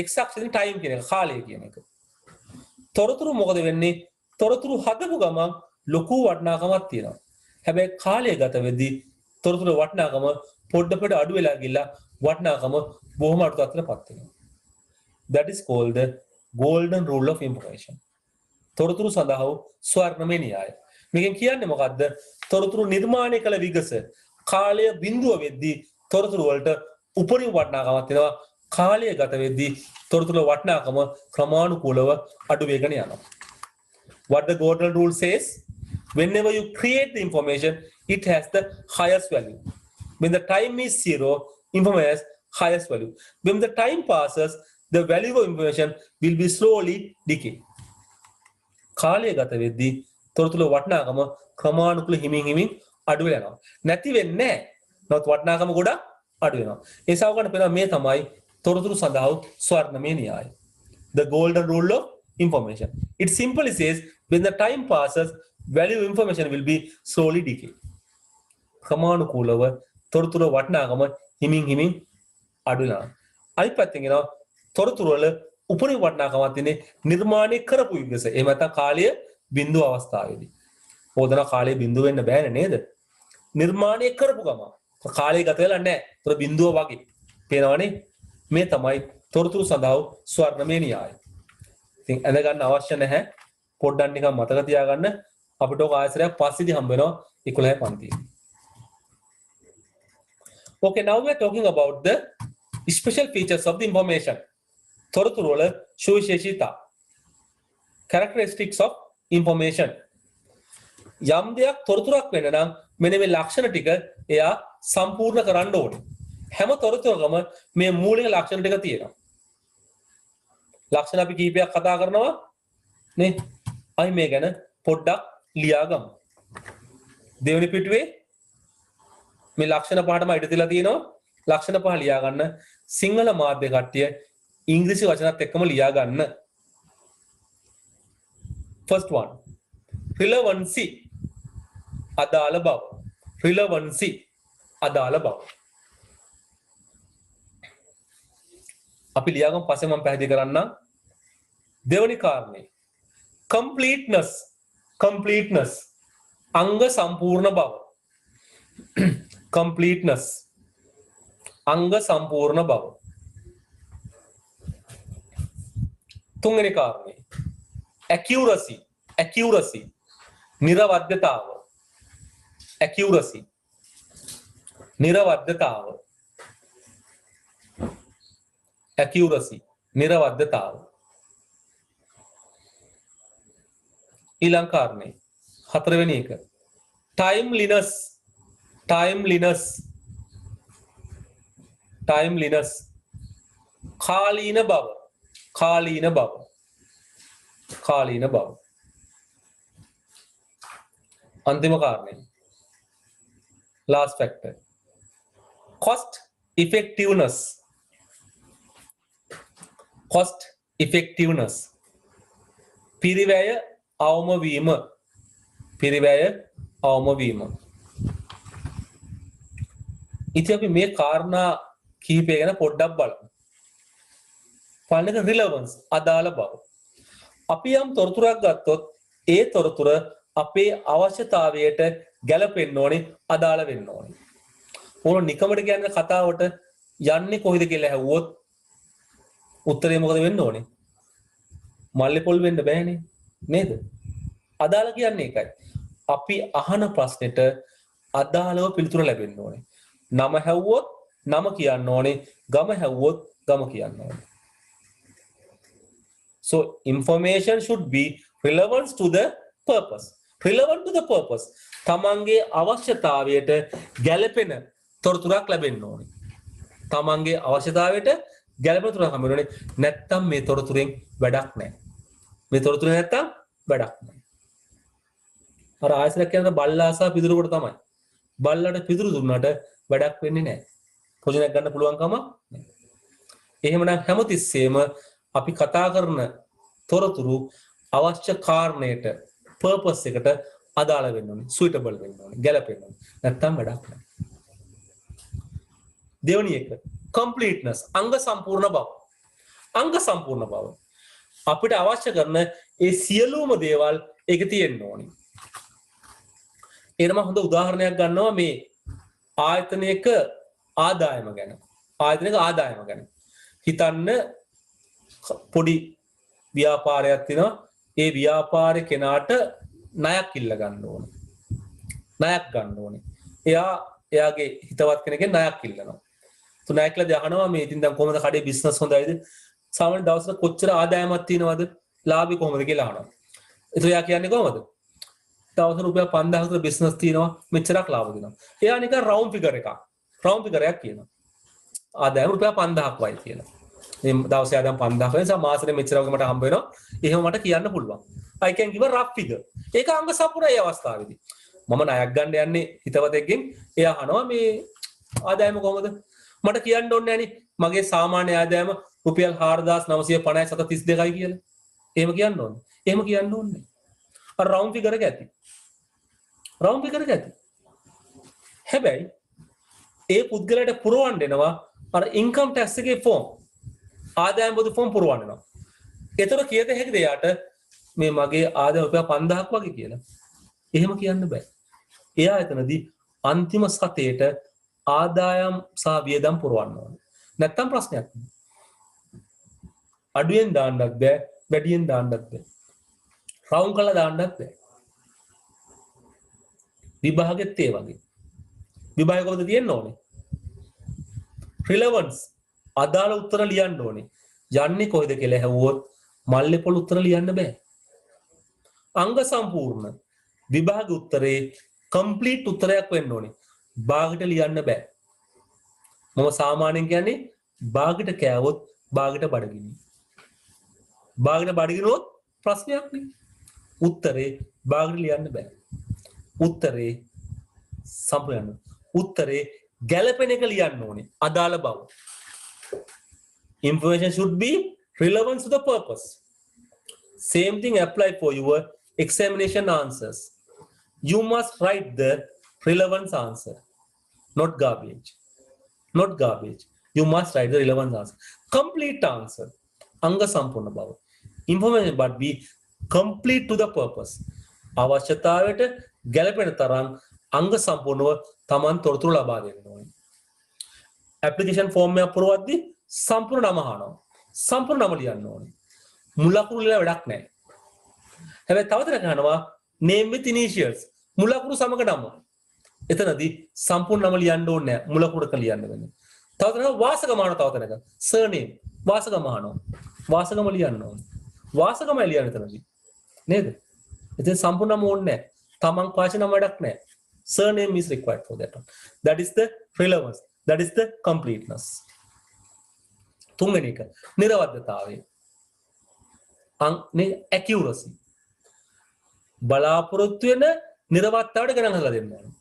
x අක්ෂයේ time කියන එක, කාලය කියන එක. තොරතුරු මොකද වෙන්නේ? තොරතුරු හදපු ගමන් ලොකු වටිනාකමක් තියෙනවා. හැබැයි කාලය ගත වෙද්දී තොරතුරු වටිනාකම පොඩ අඩු වෙලා ගිහලා වටිනාකම බොහොම අඩු තත්ත්වයකටපත් වෙනවා. That is called the golden rule of information. තොරතුරු සඳහා වූ ස්වර්ණමය න්‍යාය. මේකෙන් කියන්නේ මොකද්ද? තොරතුරු නිර්මාණය කළ විගස කාලය බිඳුව වෙද්දී තොරතුරු වලට උපරිම වටිනාකමක් වෙනවා. කාලය ගත වෙද්දී තොරතුරු වටිනාකම ක්‍රමානුකූලව අඩු වෙගෙන යනවා. What the golden rule says, whenever you create the information, it has the highest value. When the time is 0, information has highest value. When the time passes, the value of information will be slowly decay. කාලය ගත වෙද්දී තොරතුරු වටිනාකම ක්‍රමානුකූල හිමින් අඩු වෙලා යනවා. නැති වෙන්නේ නැහැ. නමුත් වටිනාකම ගොඩක් අඩු වෙනවා. ඒ නිසා ඔයගොල්ලන් පේනවා මේ තමයි තොරතුරු සඳහා ස්වර්ණමය න්‍යාය. The golden rule of information. It simply says when the time passes, value of information will be slowly decay. ක්‍රමානුකූලව තොරතුරු වටිනාකම හිමින් අඩු වෙනවා. අනිත් පැත්තෙන් එනවා තොරතුරු වල උපරිම වටිනාකමක් තියෙන්නේ නිර්මාණය කරපු විගස. එහෙම නැත්නම් කාලය බිඳුව අවස්ථාවේදී. ඕදන කාලය බිඳුව වෙන්න බෑනේ නේද? නිර්මාණය කරපු ගම. කාලය ගත වෙලා නැහැ. ඒතර බිඳුව වගේ. පේනවනේ? මේ තමයි තොරතුරු සඳහා ස්වර්ණමය න්‍යාය. ඉතින් අද ගන්න අවශ්‍ය නැහැ. පොඩ්ඩක් නිකන් මතක තියාගන්න. අපිට ඔක ආයතනයක් පස්සේදී හම්බ වෙනවා 11 පන්තියේ. Okay, now we are talking about the special features of the information. තොරතුරු වල සුවිශේෂීතා. Characteristics of information. යම් දෙයක් තොරතුරක් වෙන්න නම් මෙන්න මේ ලක්ෂණ ටික එයා සම්පූර්ණ කරන්න ඕනේ. හැම තොරතුරකම මේ මූලික ලක්ෂණ ටික තියෙනවා. ලක්ෂණ අපි කීපයක් කතා කරනවා නේ. අයි මේ ගැන පොඩ්ඩක් ලියාගමු. දෙවෙනි පිටුවේ මේ ලක්ෂණ පහටම ඉඩ දීලා තියෙනවා. ලක්ෂණ පහ ලියා ගන්න. සිංහල මාධ්‍ය කට්ටිය ඉංග්‍රීසි වචනත් එක්කම ලියා ගන්න. First one, relevancy, අදාළ බව. Relevancy, අදාළ බව. අපි ලියාගමු පස්සේ මම පැහැදිලි කරන්නම්. දෙවෙනි කාරණේ completeness, completeness, අංග සම්පූර්ණ බව. completeness, අංග සම්පූර්ණ බව. තුන්වෙනි කාරණේ accuracy, accuracy, නිර්වද්‍යතාව. accuracy, නිර්වද්‍යතාව. accuracy, නිර්වද්‍යතාව. ඊළඟ කාරණේ හතරවෙනි එක timeliness, timeliness, timeliness, කාලීන බව. කාලීන බව. කාලීන බව. අන්තිම කාරණේ last factor cost effectiveness, cost effectiveness, පිරිවැය අවම වීම. පිරිවැය අවම වීම. ඉතින් අපි මේ කාරණා කිහිපය ගැන පොඩ්ඩක් බලමු. පළවෙනි එක relevance, අදාළ බව. අපි යම් තොරතුරක් ගත්තොත් ඒ තොරතුර අපේ අවශ්‍යතාවයට ගැලපෙන්න ඕනේ, අදාළ වෙන්න ඕනේ. ඕන නිකමට කියන්නේ කතාවට යන්නේ කොහෙද කියලා ඇහුවොත් උත්තරේ මොකද වෙන්න ඕනේ? මල්ලේ පොල් වෙන්න බෑනේ නේද? අදාළ කියන්නේ ඒකයි. අපි අහන ප්‍රශ්නෙට අදාළව පිළිතුර ලැබෙන්න ඕනේ. නම හැවුවොත් නම කියන්න ඕනේ, ගම හැවුවොත් ගම කියන්න ඕනේ. So information should be relevant to the purpose. Relevant to the purpose. තමන්ගේ අවශ්‍යතාවයට ගැලපෙන තොරතුරක් ලැබෙන්න ඕනේ. තමන්ගේ අවශ්‍යතාවයට ගැලපෙන තොරතුරක් හම්බ වෙන්නේ. නැත්තම් මේ තොරතුරෙන් වැඩක් නැහැ. මේ තොරතුර නැත්තම් වැඩක් නැහැ. අර ආයසරයක් කියන බල්ලාසා පිදුරු කොට තමයි. බල්ලට පිදුරු දුන්නාට වැඩක් වෙන්නේ නැහැ. ප්‍රොජෙක්ට් ගන්න පුළුවන් කම නැහැ. එහෙමනම් හැමතිස්සෙම අපි කතා කරන තොරතුරු අවශ්‍ය කාරණයට purpose එකට අදාළ වෙන්න ඕනේ, suitable වෙන්න ඕනේ, ගැලපෙන්න ඕනේ. නැත්තම් වැඩක් නැහැ. දෙවෙනි එක completeness, අංග සම්පූර්ණ බව. අංග සම්පූර්ණ බව. අපිට අවශ්‍ය කරන ඒ සියලුම දේවල් ඒක තියෙන්න ඕනේ. එනම හොඳ උදාහරණයක් ගන්නවා මේ ආයතනයක ආදායම ගැන. ආයතනයක ආදායම ගැන. හිතන්න පොඩි ව්‍යාපාරයක් තියෙනවා. ඒ ව්‍යාපාරේ කෙනාට ණයක් ඉල්ල ගන්න ඕන. ණයක් ගන්න ඕනේ. එයාගේ හිතවත් කෙනෙක්ගෙන් ණයක් ඉල්ලනවා. તો ණයක්ලා දහනවා මේ ඉතින් දැන් කොහොමද කඩේ බිස්නස් හොඳයිද? සාමාන්‍ය දවසට කොච්චර ආදායමක් තියෙනවද? ලාභي කොහොමද කියලා අහනවා. එතකොට එයා කියන්නේ කොහොමද? දවසට රුපියල් 5000 විතර බිස්නස් තියෙනවා මෙච්චරක් ලාභ දෙනවා. එයා නිකන් රවුන්ඩ් ෆිගර් එකක්. රවුන්ඩ් ෆිගර් එකක් කියනවා. ආදායම රුපියල් 5000ක් වයි කියලා. මේ දවසේ ආදායම 5000ක් නිසා මාසෙට මෙච්චර වගේ මට හම්බ වෙනවා. එහෙම මට කියන්න පුළුවන්. I can give a rough figure. ඒක අංග සම්පූර්ණයි අවස්ථාවේදී. මම ණයක් ගන්න යන්නේ හිතවතෙක්ගෙන්. එයා අහනවා මේ ආදායම කොහොමද? මට කියන්න ඕනේ නෑනේ මගේ සාමාන්‍ය ආදායම රුපියල් 4950.32යි කියලා. එහෙම කියන්න ඕනේ. එහෙම කියන්න ඕනේ. අර රවුන්ඩ් ෆිගර් එක ඇති. රවුන්ඩ් ෆිගර් එක ඇති. හැබැයි ඒ පුද්ගලයාට පුරවන්න දෙනවා අර ඉන්කම් ටැක්ස් එකේ ෆෝම්. ආදායම් බදු ෆෝම් පුරවන්න දෙනවා. ඒතර කීයද හැකිද යාට මේ මගේ ආදායම රුපියල් 5000ක් වගේ කියලා. එහෙම කියන්න බෑ. එයා එතනදී අන්තිම සතේට ආදායම් සහ වියදම් පුරවන්න ඕනේ. නැත්තම් ප්‍රශ්නයක් නෑ. අඩුවෙන් දාන්නත් බෑ වැඩියෙන් දාන්නත් බෑ රවුම් කරලා දාන්නත් බෑ විභාගෙත් ඒ වගේ විභාගය කොහොමද තියෙන්න ඕනේ රිලෙවන්ස් අදාළ උත්තර ලියන්න ඕනේ යන්නේ කොහෙද කියලා ඇහුවොත් මල්ලේ පොළ උත්තර ලියන්න බෑ අංග සම්පූර්ණ විභාග උත්තරේ කම්ප්ලීට් උත්තරයක් වෙන්න ඕනේ භාගයට ලියන්න බෑ මම සාමාන්‍යයෙන් කියන්නේ භාගයට කෑවොත් භාගයට බඩගිනි භාගයට බඩගිනුවොත් ප්‍රශ්නයක් නේ උත්තරේ භාගයට ලියන්න බෑ උත්තරේ සම්පූර්ණ උත්තරේ ගැළපෙන එක ලියන්න ඕනේ අදාළ බව information should be relevant to the purpose same thing apply for your examination answers you must write the relevant answer not garbage you must write the relevant answer complete answer anga sampurna bava information but be complete to the purpose අවශ්‍යතාවයට ගැළපෙන තරම් අංග සම්පූර්ණව Taman තොරතුරු ලබා දෙන්න ඕනේ application form එක පුරවද්දී සම්පූර්ණ නම අහනවා සම්පූර්ණ නම ලියන්න ඕනේ මුල අකුරු ලියලා වැඩක් නැහැ හැබැයි තව තැනක අහනවා name with initials මුල අකුරු සමග නම එතනදී සම්පූර්ණ නම ලියන්න ඕනේ නැහැ මුල අකුරක ලියන්න වෙන්නේ තව තැනක වාසගම අහනවා තව තැනක surname වාසගම අහනවා වාසගම ලියන්න ඕනේ වාසගමයි ලියන්න එතනදී නේද ඉතින් සම්පූර්ණ නම ඕනේ නැහැ තමන් පාච නම වැඩක් නැහැ surname is required for that one that is the relevance that is the completeness තුන්වෙනි එක නිර්වද්‍යතාවය accuracy බලාපොරොත්තු වෙන නිර්වද්‍යතාවයට ගණන් හදලා දෙන්න ඕනේ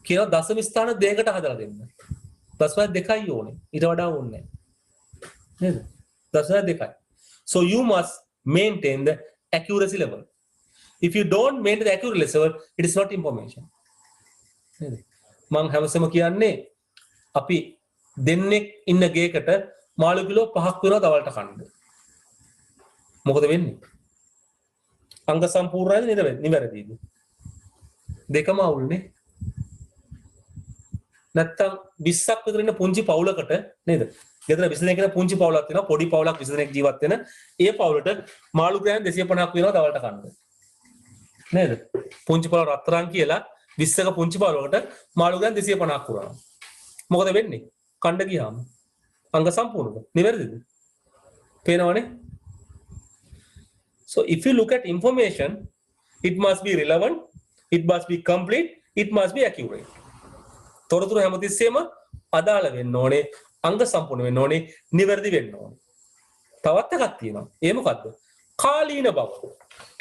කියනවා දශම ස්ථාන දෙකකට හදලා දෙන්න දශම දෙකයි ඕනේ ඊට වඩා ඕනේ නැහැ නේද දශම දෙකයි so you must maintain the accuracy level if you don't maintain the accuracy level it is not information නේද මම හැමසෙම කියන්නේ අපි දෙන්නෙක් ඉන්න ගේකට මාළු කිලෝ 5ක් වෙනවා දවල්ට කන්න. මොකද වෙන්නේ? අංග සම්පූර්ණයිද නේද නිවැරදිද? දෙකම අවුල්නේ. නැත්තම් 20ක් විතර ඉන්න පුංචි පවුලකට නේද? ගෙදර 20 දෙනෙක් ඉන්න පුංචි පවුලක් තියෙනවා පොඩි පවුලක් 20 දෙනෙක් ජීවත් වෙන. ඒ පවුලට මාළු ග්‍රෑම් 250ක් වෙනවා දවල්ට කන්න. නේද? පුංචි පවුල රත්තරන් කියලා 20ක පුංචි පවුලකට මාළු ග්‍රෑම් 250ක් පුරනවා. මොකද වෙන්නේ? කණ්ඩ ගියාම අංග සම්පූර්ණද නිවැරදිද පේනවනේ so if you look at information it must be relevant it must be complete it must be accurate තොරතුරු හැමතිස්සෙම අදාළ වෙන්න ඕනේ අංග සම්පූර්ණ වෙන්න ඕනේ නිවැරදි වෙන්න ඕනේ තවත් එකක් තියෙනවා ඒ මොකද්ද කාලීන බව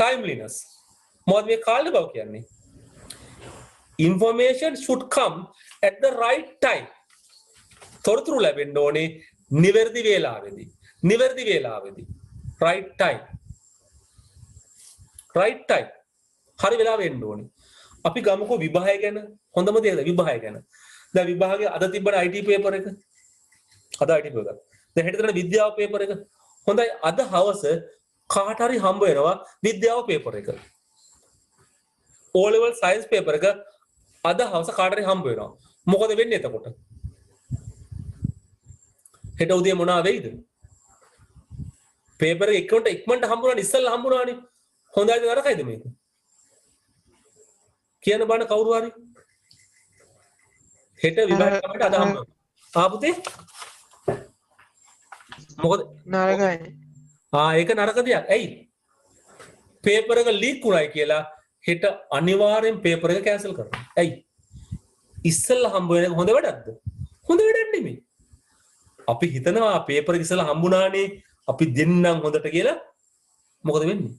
timeliness මොකද මේ කාලීන බව කියන්නේ information should come at the right time තොරතුරු ලැබෙන්න ඕනේ නිවැරදි වේලාවෙදී right time හරි වෙලාවෙ එන්න ඕනේ අපි ගමුකෝ විභාගය ගැන හොඳම දේ විභාගය ගැන දැන් විභාගයේ අද තිබ්බන IT පේපර් එක අද IT පේපර් එක දැන් හෙට දෙන විද්‍යාව පේපර් එක හොඳයි අද හවස කාට හරි හම්බ වෙනවා විද්‍යාව පේපර් එක O level science පේපර් එක අද හවස කාට හරි හම්බ වෙනවා මොකද වෙන්නේ එතකොට හෙට උදේ මොනවා වෙයිද පේපර් එක ඉක්මනට හම්බුනානේ ඉස්සෙල්ලා හම්බුනානේ හොඳයිද නරකයිද මේක කියන්න බාන කවුරු හරි හෙට විභාගයට අද හම්බ ආපුතේ මොකද නරකයි ඒක නරක දෙයක් ඇයි පේපර් එක ලීක් වුණායි කියලා හෙට අනිවාර්යෙන් පේපර් එක කැන්සල් කරනවා ඇයි ඉස්සෙල්ලා හම්බ වෙන එක හොඳ වැඩක්ද හොඳ වැඩක් නෙමෙයි අපි හිතනවා පේපර් එක ඉස්සලා හම්බුණානේ අපි දෙන්නම් හොඳට කියලා මොකද වෙන්නේ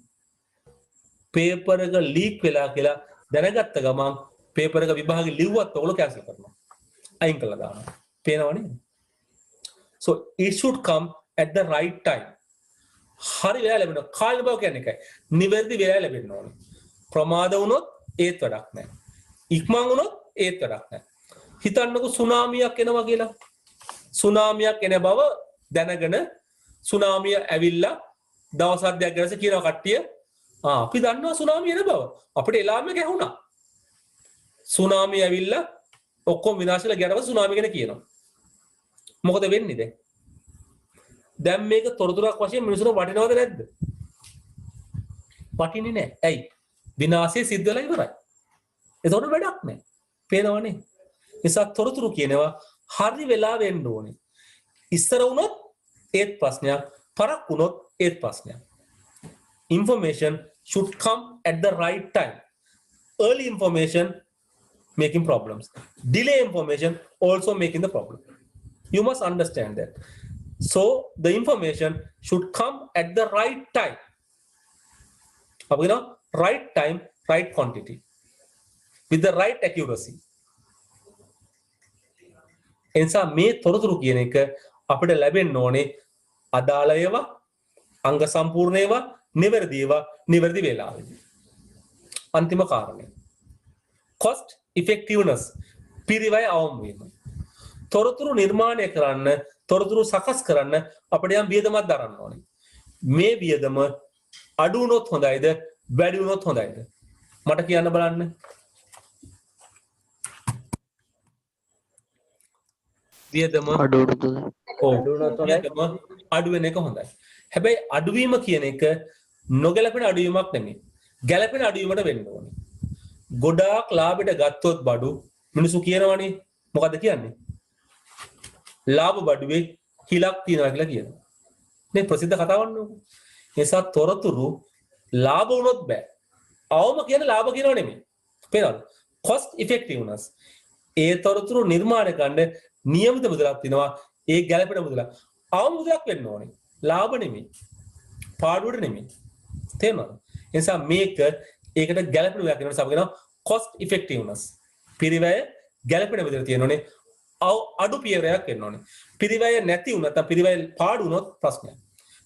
පේපර් එක ලීක් වෙලා කියලා දැනගත්ත ගමන් පේපර් එක විභාගෙ ලිව්වත් ඔයගොල්ලෝ කැන්සල් කරනවා අයින් කළා දානවා පේනව නේද so it should come at the right time හරි වෙලාව ලැබෙනවා කාලේ බව කියන්නේ එකයි නිවැරදි වෙලාව ලැබෙන්න ඕනේ ප්‍රමාද වුණොත් ඒත් වැඩක් නැහැ ඉක්මන් වුණොත් ඒත් වැඩක් නැහැ හිතන්නකෝ සුනාමියක් එනවා කියලා සුනාමියක් එන බව දැනගෙන සුනාමිය ඇවිල්ලා දවස් හතක් ගැනස කියනවා කට්ටිය අපි දන්නවා සුනාමිය එන බව අපිට එලාම් එක ඇහුණා සුනාමිය ඇවිල්ලා ඔක්කොම විනාශ වෙලා ගියාට පස්සේ සුනාමිය ගැන කියනවා මොකද වෙන්නේ දැන් දැන් මේක තොරතුරක් වශයෙන් මිනිසුන්ට වටිනවද නැද්ද? වටින්නේ නැහැ. ඇයි? විනාශය සිද්ධ වෙලා ඉවරයි. ඒතකොට වැඩක් නැහැ. පේනවනේ. නිසා තොරතුරු කියනවා හරි වෙලා වෙන්න ඕනේ. ඉස්සර වුණොත් ඒත් ප්‍රශ්නයක්, පරක් වුණොත් ඒත් ප්‍රශ්නයක්. Information should come at the right time. Early information making problems. Delay information also making the problem. You must understand that. So the information should come at the right time. Right time, right quantity, with the right accuracy. එනිසා මේ තොරතුරු කියන එක අපිට ලැබෙන්න ඕනේ අදාළ ඒවා, අංග සම්පූර්ණ ඒවා, නිවැරදි ඒවා, නිවැරදි වේලාවෙදී. අන්තිම කාරණය. cost effectiveness, පිරිවැය අවම වීම. තොරතුරු නිර්මාණය කරන්න, තොරතුරු සකස් කරන්න අපිට යම් වියදමක් දරන්න ඕනේ. මේ වියදම අඩු වුණොත් හොඳයිද, වැඩි වුණොත් හොඳයිද? මට කියන්න බලන්න. වියදම අඩු වෙන එක හොඳයි. හැබැයි අඩුවීම කියන එක නොගැලපෙන අඩුවීමක් නෙමෙයි. ගැලපෙන අඩුවීමට වෙන්න ඕනේ. ගොඩාක් ලාභයට ගත්තොත් බඩු මිනිස්සු කියනවනේ මොකද්ද කියන්නේ? ලාභ බඩුවේ හිලක් තියනවා කියලා කියනවා. මේ ප්‍රසිද්ධ කතාවක් නෝ. ඒ නිසා තොරතුරු ලාභ වුණොත් බෑ. අවම කියන ලාභ කියනව නෙමෙයි. පේනවද? cost effectiveness. ඒ තොරතුරු නිර්මාණය කරන්න නියමිත මුදලක් තියෙනවා. ඒ ගැළපෙන මුදලක්. අවම මුදලක් වෙන්න ඕනේ. ලාභ නෙමෙයි. පාඩුවට නෙමෙයි. තේරුණාද? ඒ නිසා මේක ඒකට ගැළපෙන මුදලක් වෙනවා. අපි කියනවා cost effectiveness. පිරිවැය ගැළපෙන මුදල තියෙනෝනේ. අඩු පියවරයක් වෙන්න ඕනේ. පිරිවැය නැති වුණත් නැත්නම් පිරිවැය පාඩු වුණොත් ප්‍රශ්නයක්.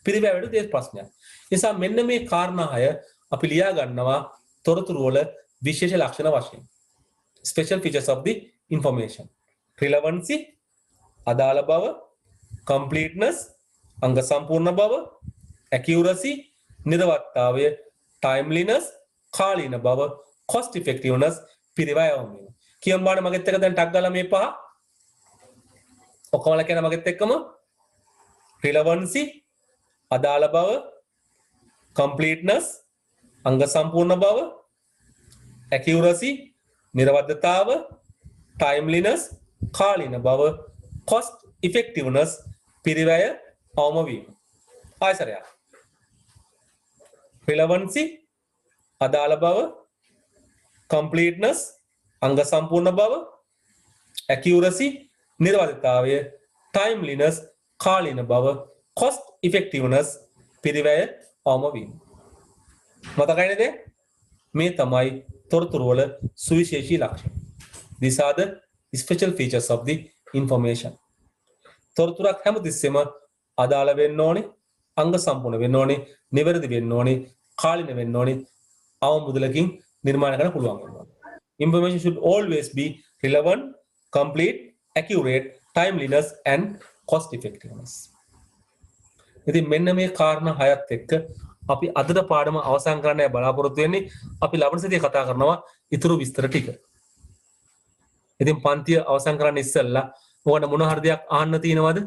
පිරිවැය වැඩි දෙයක් ප්‍රශ්නයක්. ඒ නිසා මෙන්න මේ කාරණා 6 අපි ලියා ගන්නවා තොරතුරු වල විශේෂ ලක්ෂණ වශයෙන්. Special features of the information. Relevancy, අදාළ බව, completeness, අංග සම්පූර්ණ බව, accuracy, නිරවත්තාවය, timeliness, කාලීන බව, cost effectiveness, පිරිවැය අවම වීම. කියමු බලන්න මගෙත් එක දැන් ටක් ගාලා මේ පහ. ඔක්කොමලා කියන මගෙත් එක්කම relevancy, අදාළ බව, completeness, අංග සම්පූර්ණ බව, accuracy, නිරවද්දතාව, timeliness, කාලීන බව, cost effectiveness, පිරිවැය අවම වීම. ආයසරයක්. relevancy, අදාළ බව, completeness, අංග සම්පූර්ණ බව, accuracy, නිරවද්දතාවය, timeliness, කාලීන බව, cost effectiveness, පිරිවැය අවම වීම. මතකයි නේද? මේ තමයි තොරතුරු වල සුවිශේෂී ලක්ෂණ. These are the special features of the information. තොරතුරක් හැමතිස්සෙම අදාළ වෙන්න ඕනේ, අංග සම්පූර්ණ වෙන්න ඕනේ, නිවැරදි වෙන්න ඕනේ, කාලින වෙන්න ඕනේ, අවම මුදලකින් නිර්මාණය කරන්න පුළුවන් වෙන්න ඕනේ. Information should always be relevant, complete, accurate, timeliness and cost effectiveness. ඉතින් මෙන්න මේ කාරණා හයත් එක්ක අපි අදට පාඩම අවසන් කරන්නයි බලාපොරොත්තු වෙන්නේ. අපි ලබන සතියේ කතා කරනවා ඊතුරු විස්තර ටික. ඉතින් පන්තිය අවසන් කරන්න ඉස්සෙල්ලා මොකද මොන හරි දෙයක් අහන්න තියෙනවද?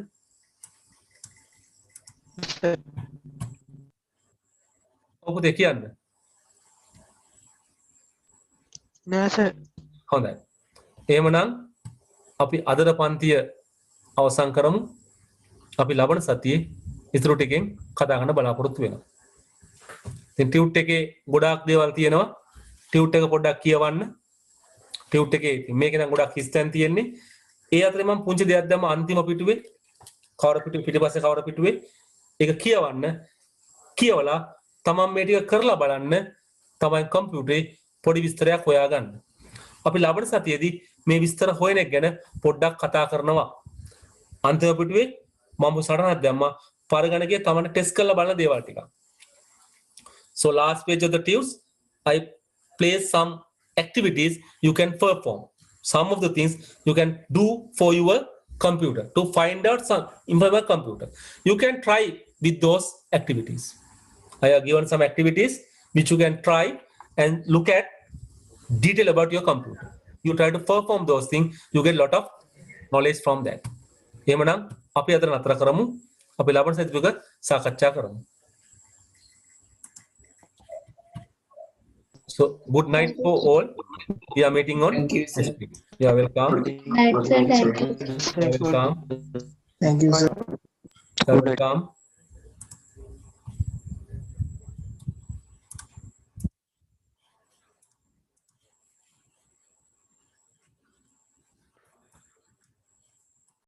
ඔබ දෙක කියන්න. නෑ සර්. හොඳයි. එහෙමනම් අපි අදට පන්තිය අවසන් කරමු. අපි ලබන සතියේ ඊතුරු ටිකෙන් කතා කරන්න බලාපොරොත්තු වෙනවා. ඉතින් ටියුට් එකේ ගොඩාක් දේවල් තියෙනවා. ටියුට් එක පොඩ්ඩක් කියවන්න. ටියුට් එකේ මේකේ නම් ගොඩක් හිස්තැන් තියෙන්නේ. ඒ අතරේ මම පුංචි දෙයක් දැම්ම අන්තිම පිටුවේ කවර පිටුවේ පිටිපස්සේ කවර පිටුවේ ඒක කියවන්න. කියවලා තමන් මේ ටික කරලා බලන්න. තමයි කම්පියුටරේ පොඩි විස්තරයක් හොයාගන්න. අපි ලබන සතියේදී මේ විස්තර හොයන එක ගැන පොඩ්ඩක් කතා කරනවා. අන්තිම පිටුවේ මම සටහනක් දැම්මා පරිගණකයේ තමන්ට ටෙස්ට් කරලා බලන දේවල් ටික. So last page of the tubes, I place some activities you can perform. Some of the things you can do for your computer to find out some information computer. You can try with those activities. I have given some activities which you can try and look at detail about your computer. You try to perform those things, you get a lot of knowledge from that. එහෙමනම් අපි අතර නතර කරමු. අපි ලබන සතියක සාකච්ඡා කරමු. So good night for all. We are meeting on Thank you, sir. next week. You are welcome. Right, sir, thank you. You are welcome. Thank you, sir. You are welcome.